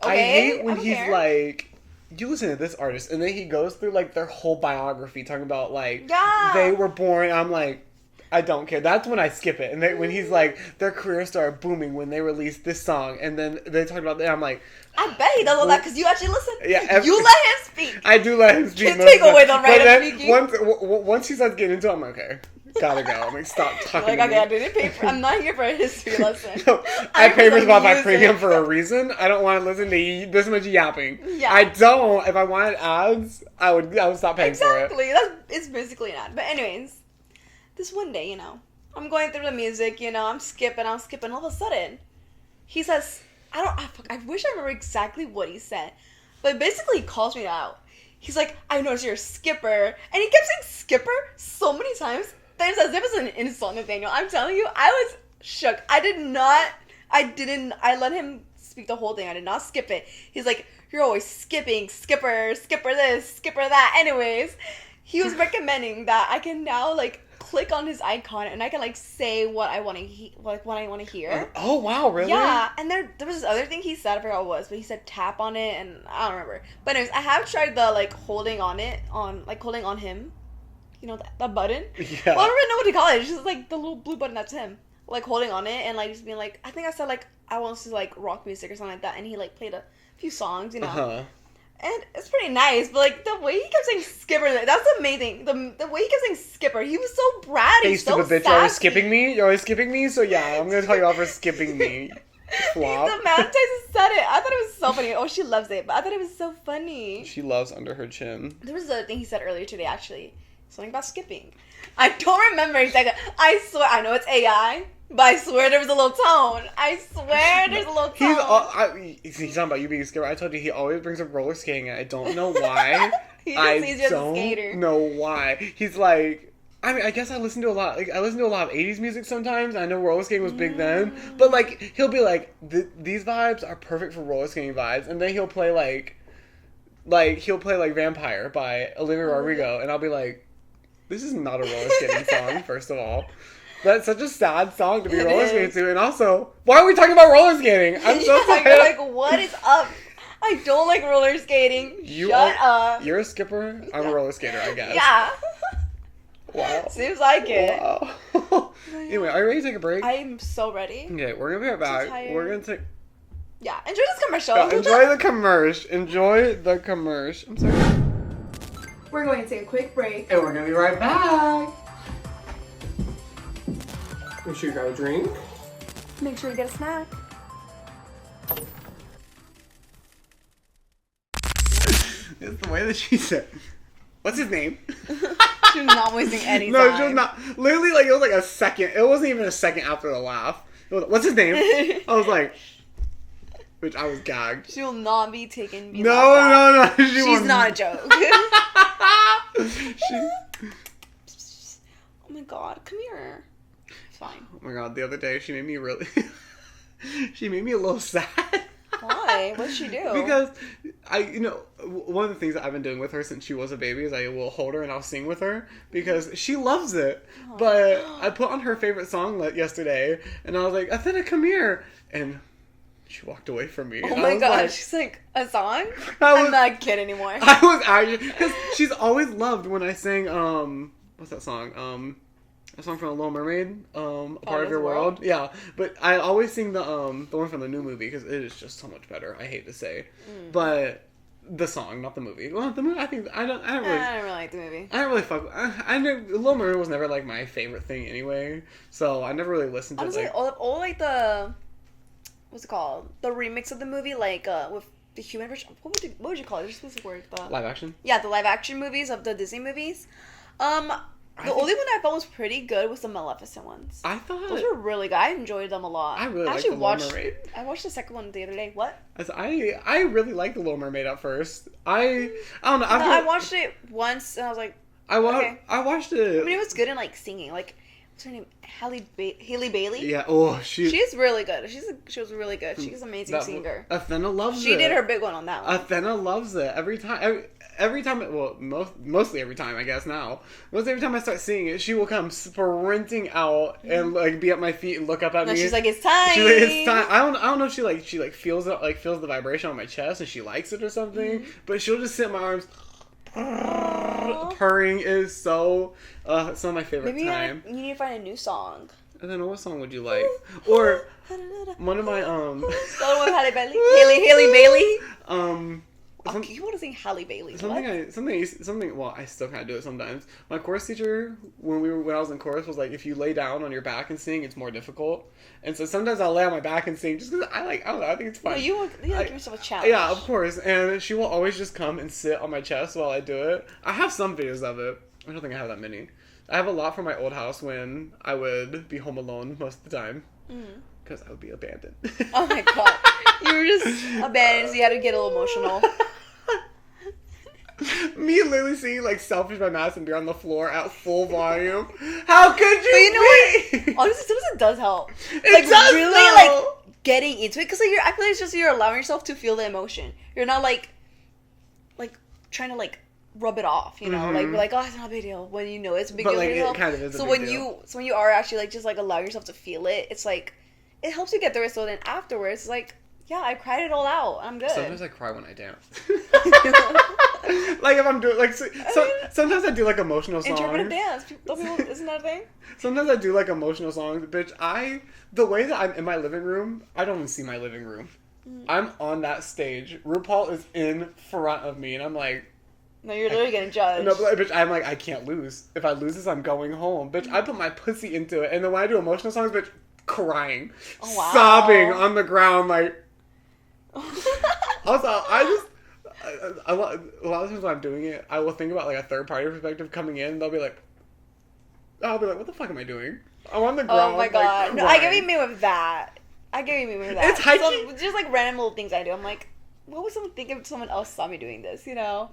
Okay? I hate when he's like, you listen to this artist, and then he goes through, like, their whole biography, talking about, like, they were born, I'm like, I don't care. That's when I skip it. And when he's like, their career started booming when they released this song, and then they talk about that, I'm like, I bet he does all that because you actually listen. Yeah, you let him speak. I do let him speak. Can't take away the right of speaking. Once he starts getting into it, I'm like, okay, gotta go. I'm like, stop talking. Like, okay, I didn't pay for. I'm not here for a history lesson. No, I pay for Spotify Premium for a reason. I don't want to listen to this much yapping. Yeah. I don't. If I wanted ads, I would stop paying for it. Exactly. It's basically an ad. But anyways, this one day, you know, I'm going through the music, you know, I'm skipping. All of a sudden, he says, I wish I remember exactly what he said. But basically, he calls me out. He's like, I noticed you're a skipper. And he kept saying skipper so many times. As if it's an insult, Nathaniel. I'm telling you, I was shook. I let him speak the whole thing. I did not skip it. He's like, you're always skipping, skipper this, skipper that. Anyways, he was recommending that I can now, like, click on his icon and I can, like, say what I want to hear. Oh, wow, really? Yeah, and there was this other thing he said, I forgot what it was, but he said tap on it, and I don't remember. But anyways, I have tried the, like, holding on him. You know, that button? Yeah. Well, I don't really know what to call it. It's just, like, the little blue button that's him. Like, holding on it and, like, just being like, I think I said, like, I want to, like, rock music or something like that. And he, like, played a few songs, you know. Uh-huh. And it's pretty nice. But, like, the way he kept saying skipper, that's amazing. The way he kept saying skipper, he was so bratty, hey, so stupid bitch, you're always skipping me? You're always skipping me? So, yeah, I'm going to call you out for skipping me. Flop. The amount of times he said it, I thought it was so funny. Oh, she loves it. But I thought it was so funny. She loves under her chin. There was another thing he said earlier today, actually. Something about skipping. I don't remember exactly. I swear, I know it's AI, but I swear there was a little tone. I swear there's a little tone. He's talking about you being a skipper. I told you he always brings up roller skating, and I don't know why. He's just a skater. Know why. He's like, I mean, I guess I listen to a lot. Like, I listen to a lot of 80s music sometimes. I know roller skating was big then, but like he'll be like, these vibes are perfect for roller skating vibes, and then he'll play like Vampire by Olivia Rodrigo, and I'll be like, this is not a roller skating song, first of all. That's such a sad song to be roller skating to, and also, why are we talking about roller skating? I'm so tired. You're like, what is up? I don't like roller skating. Shut up. You're a skipper. I'm a roller skater, I guess. Yeah. Wow. Seems like it. Wow. Anyway, are you ready to take a break? I'm so ready. Okay, we're gonna be right back. We're gonna take. Yeah, enjoy this commercial. Enjoy the commercial. Enjoy the commercial. I'm sorry. We're going to take a quick break. And we're gonna be right back. Make sure you grab a drink. Make sure you get a snack. It's the way that she said. What's his name? She was not wasting any time. No, she was not. Literally, like, it was like a second. It wasn't even a second after the laugh. It was, what's his name? I was like, which I was gagged. She will not be taken. No. She's not a joke. Oh my god, come here. It's fine. Oh my god, the other day she made me really. She made me a little sad. Why? What did she do? Because one of the things that I've been doing with her since she was a baby is I will hold her and I'll sing with her because she loves it. Aww. But I put on her favorite song yesterday and I was like, Athena, come here. And she walked away from me. Oh my god, like, she's like, a song? I'm not a kid anymore. I was actually, because she's always loved when I sang, what's that song? A song from The Little Mermaid, A Part of Your World. Yeah, but I always sing the one from the new movie because it is just so much better. I hate to say, but the song, not the movie. Well, the movie, I don't really like the movie. I don't really fuck. The Little Mermaid was never like my favorite thing anyway, so I never really listened to. Honestly, all like the what's it called? The remix of the movie, like with the human version. What would you call it? There's a specific word. Live action. Yeah, the live action movies of the Disney movies. The only one I thought was pretty good was the Maleficent ones. I thought those were really good. I enjoyed them a lot. I really liked the Little Mermaid. I watched the second one the other day. What? I really liked the Little Mermaid at first. I don't know. I watched it once and I was like, okay. I watched it. I mean, it was good in like singing. Like, what's her name? Haley Bailey. Yeah. Oh, she's really good. She was really good. She's an amazing singer. Athena loves it. She did her big one on that one. Athena loves it every time. Every time, well, mostly every time, I guess now. Mostly every time I start singing it, she will come sprinting out and like be at my feet and look up at me. She's like, "It's time." She's like, "It's time." I don't know if she feels it, like feels the vibration on my chest and she likes it or something. But she'll just sit in my arms, purring. Is so. It's not my favorite time. You need to find a new song. And then what song would you like? Or one of my Halle Bailey. You want to sing Halle Bailey? Something. Well, I still kind of do it sometimes. My chorus teacher, when I was in chorus, was like, if you lay down on your back and sing, it's more difficult. And so sometimes I'll lay on my back and sing just because I don't know. I think it's fun. No, you like give yourself a challenge. Yeah, of course. And she will always just come and sit on my chest while I do it. I have some videos of it. I don't think I have that many. I have a lot from my old house when I would be home alone most of the time because I would be abandoned. Oh my god. You were just abandoned, so you had to get a little emotional. Me literally singing like Selfish by Madison Beer on the floor at full volume. How could you? But you know what? Honestly, sometimes it does help. It does really though. Like getting into it because like I feel like it's just you're allowing yourself to feel the emotion. You're not like trying to like rub it off, you know? Like we're like, oh, it's not a big deal when you know it's a big deal. Like, it kind of is. So when you are actually like just like allowing yourself to feel it, it's like it helps you get through it. So then afterwards, it's like, yeah, I cried it all out. I'm good. Sometimes I cry when I dance. Like if I'm doing like sometimes I do like emotional songs. Interpretive dance. Isn't that a thing? Sometimes I do like emotional songs, bitch. The way that I'm in my living room, I don't even see my living room. I'm on that stage. RuPaul is in front of me, and I'm like, no, you're literally getting judged. No, but bitch, I'm like, I can't lose. If I lose this, I'm going home. Bitch, I put my pussy into it, and then when I do emotional songs, bitch, crying, sobbing on the ground, like. Also, a lot of times when I'm doing it, I will think about like a third party perspective coming in. They'll be like, I'll be like, what the fuck am I doing? I'm on the ground. Oh my god. Like, no, I get what you mean with that. It's hiking. Just like random little things I do. I'm like, what would someone think if someone else saw me doing this, you know?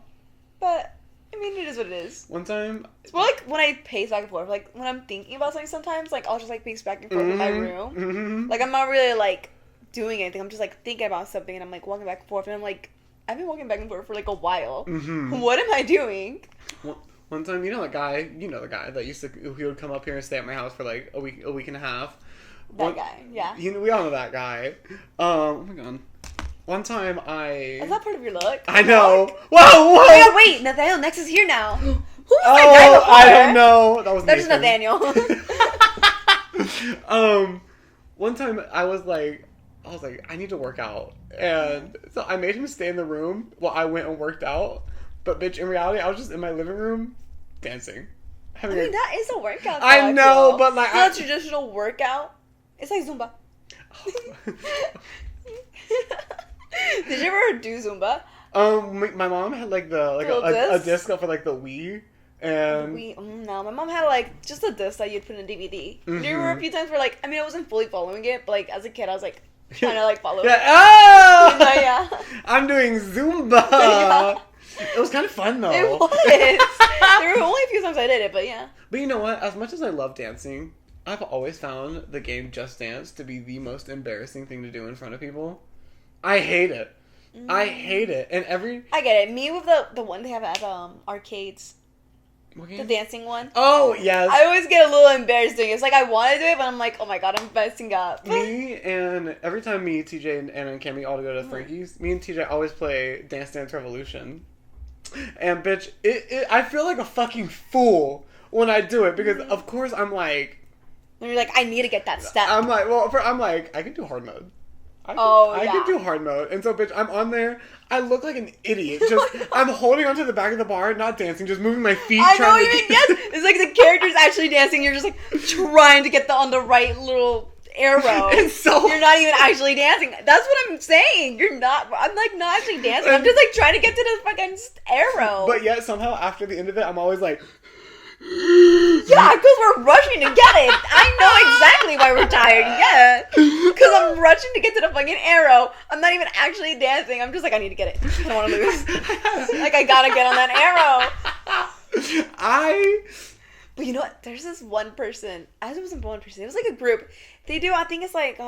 But, I mean, it is what it is. One time... It's more like when I pace back and forth. Like, when I'm thinking about something sometimes, like, I'll just, like, pace back and forth in my room. Mm-hmm. Like, I'm not really, like, doing anything. I'm just, like, thinking about something, and I'm, like, walking back and forth. And I'm, like, I've been walking back and forth for, like, a while. Mm-hmm. What am I doing? One time, you know the guy that used to... He would come up here and stay at my house for, like, a week and a half. That guy, yeah. We all know that guy. Oh, my God. One time Is that part of your look? I know. Look? Whoa! Oh, wait, Nathaniel Next is here now. Who was that guy before? I don't know. That was There's Nathan. Nathaniel. One time I was like, I need to work out. And so I made him stay in the room while I went and worked out. But bitch, in reality, I was just in my living room dancing. I mean, that is a workout. Though, I know, but like... It's not a traditional workout. It's like Zumba. Did you ever do Zumba? My mom had like a disc for like the Wii, and no, my mom had like just a disc that you'd put in a DVD. Mm-hmm. There were a few times where like I wasn't fully following it, but like as a kid I was like trying to like follow it. Oh! Yeah. I'm doing Zumba. Yeah. It was kind of fun though. It was. There were only a few times I did it, but yeah. But you know what? As much as I love dancing, I've always found the game Just Dance to be the most embarrassing thing to do in front of people. I hate it. I hate it. And I get it. Me with the one they have at arcades. What game? The dancing one. Oh, yes. I always get a little embarrassed doing it. It's like I want to do it, but I'm like, oh my god, I'm messing up. Me and every time me, TJ, and Anna and Cammy all go to Frankie's, me and TJ always play Dance Dance Revolution. And bitch, I feel like a fucking fool when I do it because of course I'm like... And you're like, I need to get that step. I'm like, I can do hard mode. I can do hard mode. And so, bitch, I'm on there. I look like an idiot. I'm holding onto the back of the bar, not dancing, just moving my feet. I know what you mean, yes. It's like the character's actually dancing. You're just like trying to get on the right little arrow. And so... You're not even actually dancing. That's what I'm saying. I'm like not actually dancing. I'm just like trying to get to the fucking arrow. But yet, somehow, after the end of it, I'm always like... Yeah, because we're rushing to get it. I know exactly why we're tired. Yeah, because I'm rushing to get to the fucking arrow. I'm not even actually dancing. I'm just like, I need to get it. I don't want to lose. Like, I gotta get on that arrow. But you know what? There's this one person. It wasn't one person. It was like a group. They do. I think it's like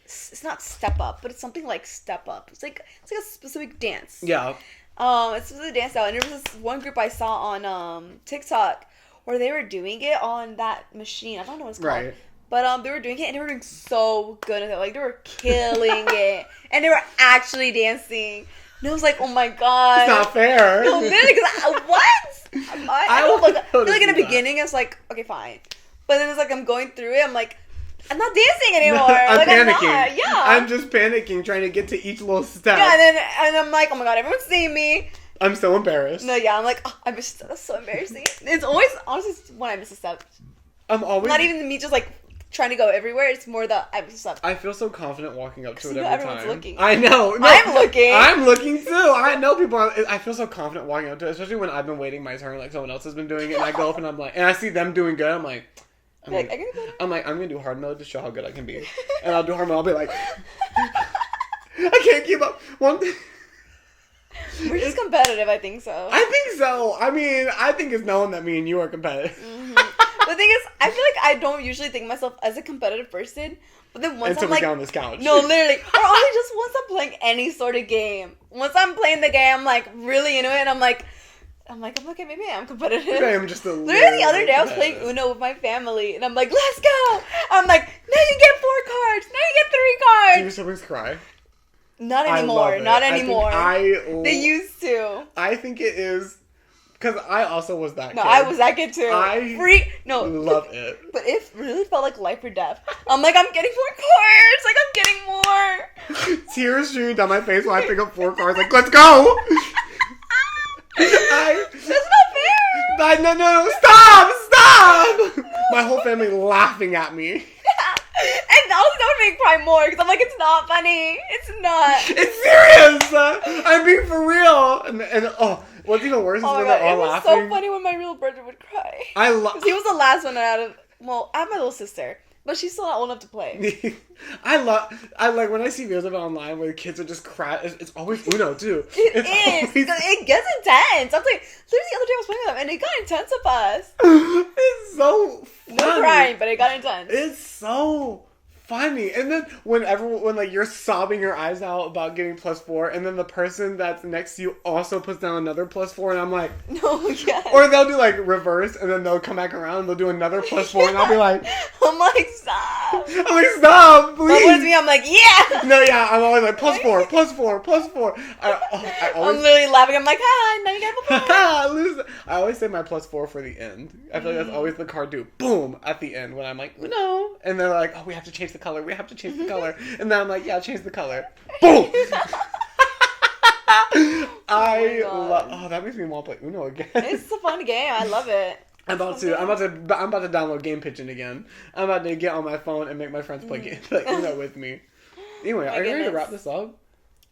it's not step up, but it's something like step up. It's like a specific dance. Yeah. It's a dance style, and there was this one group I saw on TikTok where they were doing it on that machine. I don't know what it's called. Right. But they were doing it, and they were doing so good at it. Like, they were killing it. And they were actually dancing. And I was like, oh my god. It's not fair. No, literally, because what? I feel like in the beginning, I was like, okay, fine. But then it's like, I'm going through it, I'm like, I'm not dancing anymore. I'm like, panicking. I'm not. Yeah. I'm just panicking, trying to get to each little step. Yeah, and I'm like, oh my god, everyone's seeing me. I'm so embarrassed. No, yeah, I'm like, oh, that's so embarrassing. It's always, honestly, when I miss a step. I'm always... Not even me just, like, trying to go everywhere. It's more that I miss a step. I feel so confident walking up to it every everyone's time. Looking. I know. No, I'm looking. I'm looking, too. I know people are... I feel so confident walking up to it, especially when I've been waiting my turn, like someone else has been doing it, and I go up and I'm like... And I see them doing good, I'm like, I'm gonna do hard mode to show how good I can be. And I'll do hard mode, I'll be like... I can't keep up. One thing... We're just competitive, I think so. I think so. I mean, I think it's known that me and you are competitive. Mm-hmm. The thing is, I feel like I don't usually think myself as a competitive person, but then once I'm like... on this couch. No, literally. Or only just once I'm playing any sort of game. Once I'm playing the game, I'm like really into it, and I'm like, okay, maybe I am competitive. Maybe I am just a literally the other day I was playing Uno with my family, and I'm like, let's go! I'm like, now you get 4 cards! Now you get 3 cards! Do your siblings cry? Not anymore. Not anymore. They used to. I think it is because I also was that kid. No, I was that kid too. Love it. But it really felt like life or death. I'm like, I'm getting 4 cards. Like, I'm getting more. Tears streaming down my face while I pick up 4 cards. Like, let's go. That's not fair. No, stop. My whole family laughing at me. And also that would make me cry more because I'm like, it's not funny. It's not. It's serious. I'm being for real. And oh, what's even worse is when they're all laughing. It was so funny when my real brother would cry. I love. He was the last one out of. Well, I have my little sister, but she's still not old enough to play. I like when I see videos of it online where the kids are just crying. It's always Uno too. It gets intense. I was like, literally the other day I was playing with them, and it got intense with us. It's so funny. No crying, but it got intense. It's so funny. And then when like you're sobbing your eyes out about getting +4, and then the person that's next to you also puts down another +4, and I'm like, no, yeah. Or they'll do like reverse, and then they'll come back around and they'll do another +4, and I'll be like, I'm like, stop. I'm like, stop, please. But with me, I'm like, yeah. No, yeah, I'm always like +4, +4, +4. I always, I'm literally laughing. I'm like, hi, now you got a lose. I always say my +4 for the end. I feel like that's always the card do. Boom at the end when I'm like, no, and they're like, oh, we have to change the color. We have to change the color, and then I'm like, yeah, change the color. Boom. Oh, that makes me want to play Uno again. It's a fun game. I love it. I'm about to download Game Pigeon again. I'm about to get on my phone and make my friends play Uno with me. Anyway, are you ready to wrap this up?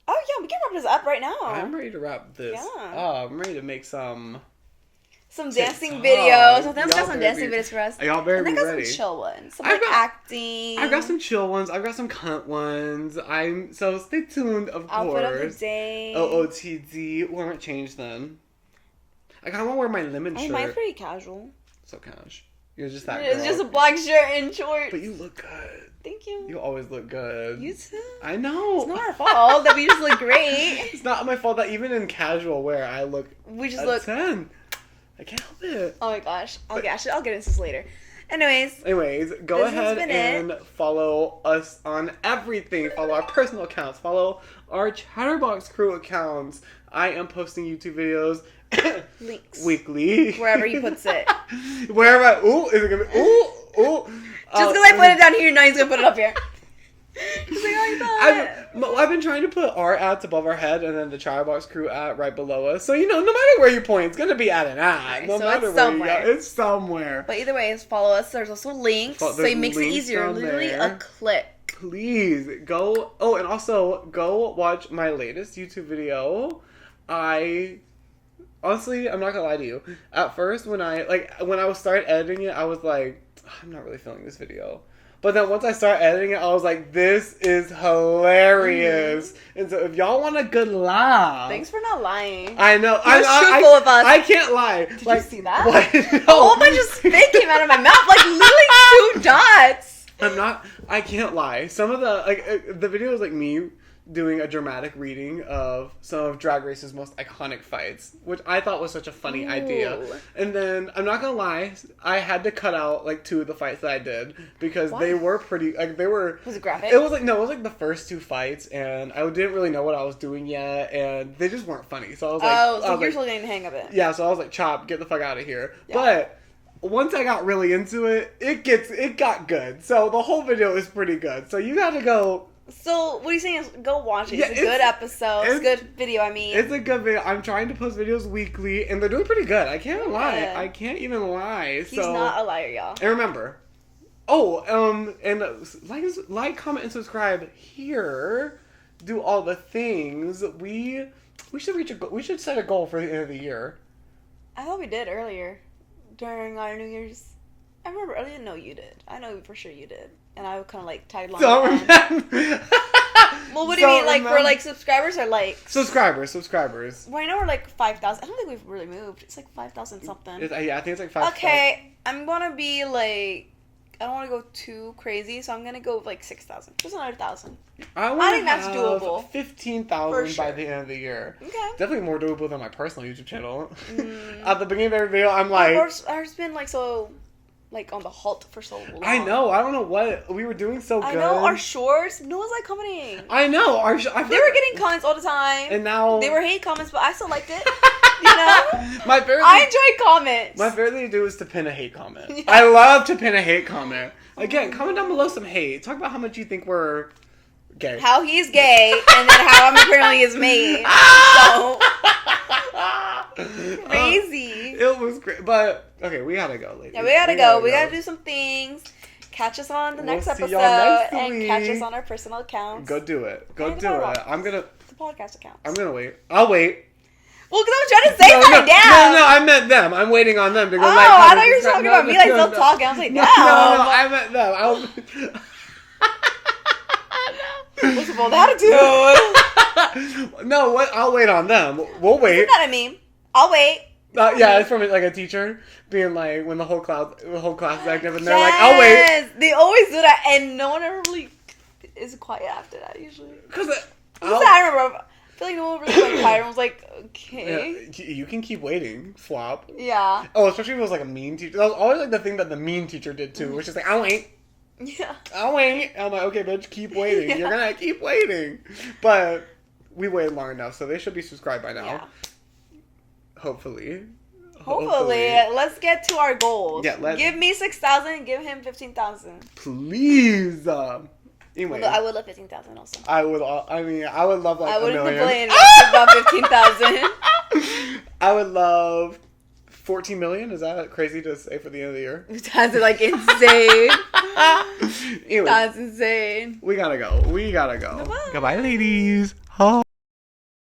Oh yeah, we can wrap this up right now. I'm ready to wrap this. Yeah. I'm ready to make some dancing videos. I think I've got some dancing videos for us. Y'all better be ready. I got some chill ones. Some acting. I've got some chill ones. I've got some cunt ones. So stay tuned, of course. Outfit of the day. OOTD. We might change then. I kind of want to wear my lemon shirt. Mine's pretty casual. So cash. You're just that girl. It's just a black shirt and shorts. But you look good. Thank you. You always look good. You too. I know. It's not our fault that we just look great. It's not my fault that even in casual wear I look. We just look 10. I can't help it. Oh my gosh. I'll get into this later. Anyways, go ahead and follow us on everything. Follow our personal accounts. Follow our Chatterbox Crew accounts. I am posting YouTube videos. Links. Weekly. Wherever he puts it. Wherever. Ooh, is it gonna be? Ooh. Just because I put it down here, now he's gonna put it up here. He's like, I've been trying to put our ads above our head and then the Chatterbox Crew ad right below us. So, no matter where you point, it's going to be at an ad. No matter where you go, it's somewhere. But either way, follow us. There's also links. So it makes it easier. Literally a click. Please go. Oh, and also go watch my latest YouTube video. Honestly, I'm not going to lie to you. At first, when I was started editing it, I was like, I'm not really feeling this video. But then once I started editing it, I was like, this is hilarious. And so if y'all want a good laugh. Thanks for not lying. I know. You're truthful with us. I can't lie. Did you see that? What? No. A whole bunch of spit came out of my mouth. Like literally 2 dots. I can't lie. Some of the video is like me doing a dramatic reading of some of Drag Race's most iconic fights, which I thought was such a funny idea. And then, I'm not gonna lie, I had to cut out, 2 of the fights that I did, because they were pretty, Was it graphic? It was the first 2 fights, and I didn't really know what I was doing yet, and they just weren't funny, so I was like... Oh, so you're still getting the hang of it. Yeah, so I was like, Chop, get the fuck out of here. Yeah. But... once I got really into it, it got good. So the whole video is pretty good. So you gotta go... So, what he's saying is, go watch it. It's a good episode. It's a good video, It's a good video. I'm trying to post videos weekly, and they're doing pretty good. I can't lie. I can't even lie. He's not a liar, y'all. And remember, and like, comment, and subscribe here. Do all the things. We should set a goal for the end of the year. I thought we did earlier. During our New Year's... I remember earlier. No, you did. I know for sure you did. And I kind of tagged along. Don't remember. Well, what do you mean? For subscribers or likes? Subscribers. Well, I know we're 5,000. I don't think we've really moved. It's 5,000 something. Yeah, I think it's 5,000. Okay, I'm gonna be I don't want to go too crazy, so I'm gonna go with 6,000. Just another 1,000. I think that's doable. 15,000 by the end of the year. Okay. Definitely more doable than my personal YouTube channel. At the beginning of every video, I'm like... Ours been so... on the halt for so long. I know. I don't know what... We were doing so good. I know. Our shorts, no one's commenting. I know. They were getting comments all the time. And now... They were hate comments, but I still liked it. I enjoy comments. My favorite thing to do is to pin a hate comment. Yeah. I love to pin a hate comment. Again, comment down below some hate. Talk about how much you think we're gay. How he's gay, and then how I'm apparently is me. So... crazy. It was great. But, okay, we gotta go, ladies. Yeah, we gotta go. We gotta do some things. Catch us on the next see episode y'all next and week. catch us on our personal accounts. Go do it. Go And do our it. the podcast accounts. I'm gonna wait. I'll wait. Well, because I was trying to say something down. No, I meant them. I'm waiting on them because I thought you were talking about me, like, still talking. I was like, no, I meant them. What's the bold attitude? No, what? I'll wait on them. We'll wait. Isn't that a meme? I'll wait. Yeah, it's from like a teacher being like when the whole class is active and they're like, I'll wait. They always do that, and no one ever really is quiet after that. Usually, Because I remember. I feel like no one really went quiet. Everyone was like, okay. Yeah, you can keep waiting, flop. Yeah. Oh, especially if it was like a mean teacher. That was always like the thing that the mean teacher did too, which is like, I'll wait. Yeah. I'll wait. I'm like, okay, bitch, keep waiting. Yeah. You're gonna keep waiting. But we waited long enough, so they should be subscribed by now. Yeah. Hopefully. Let's get to our goals. Yeah, give me 6,000. Give him 15,000. Please. Anyway, I would love 15,000 also. I would love like I $1 wouldn't million. complain if about 15,000. I would love 14 million. Is that crazy to say for the end of the year? That's like insane. Anyway, That's insane. we gotta go. Goodbye. Goodbye, ladies. Oh.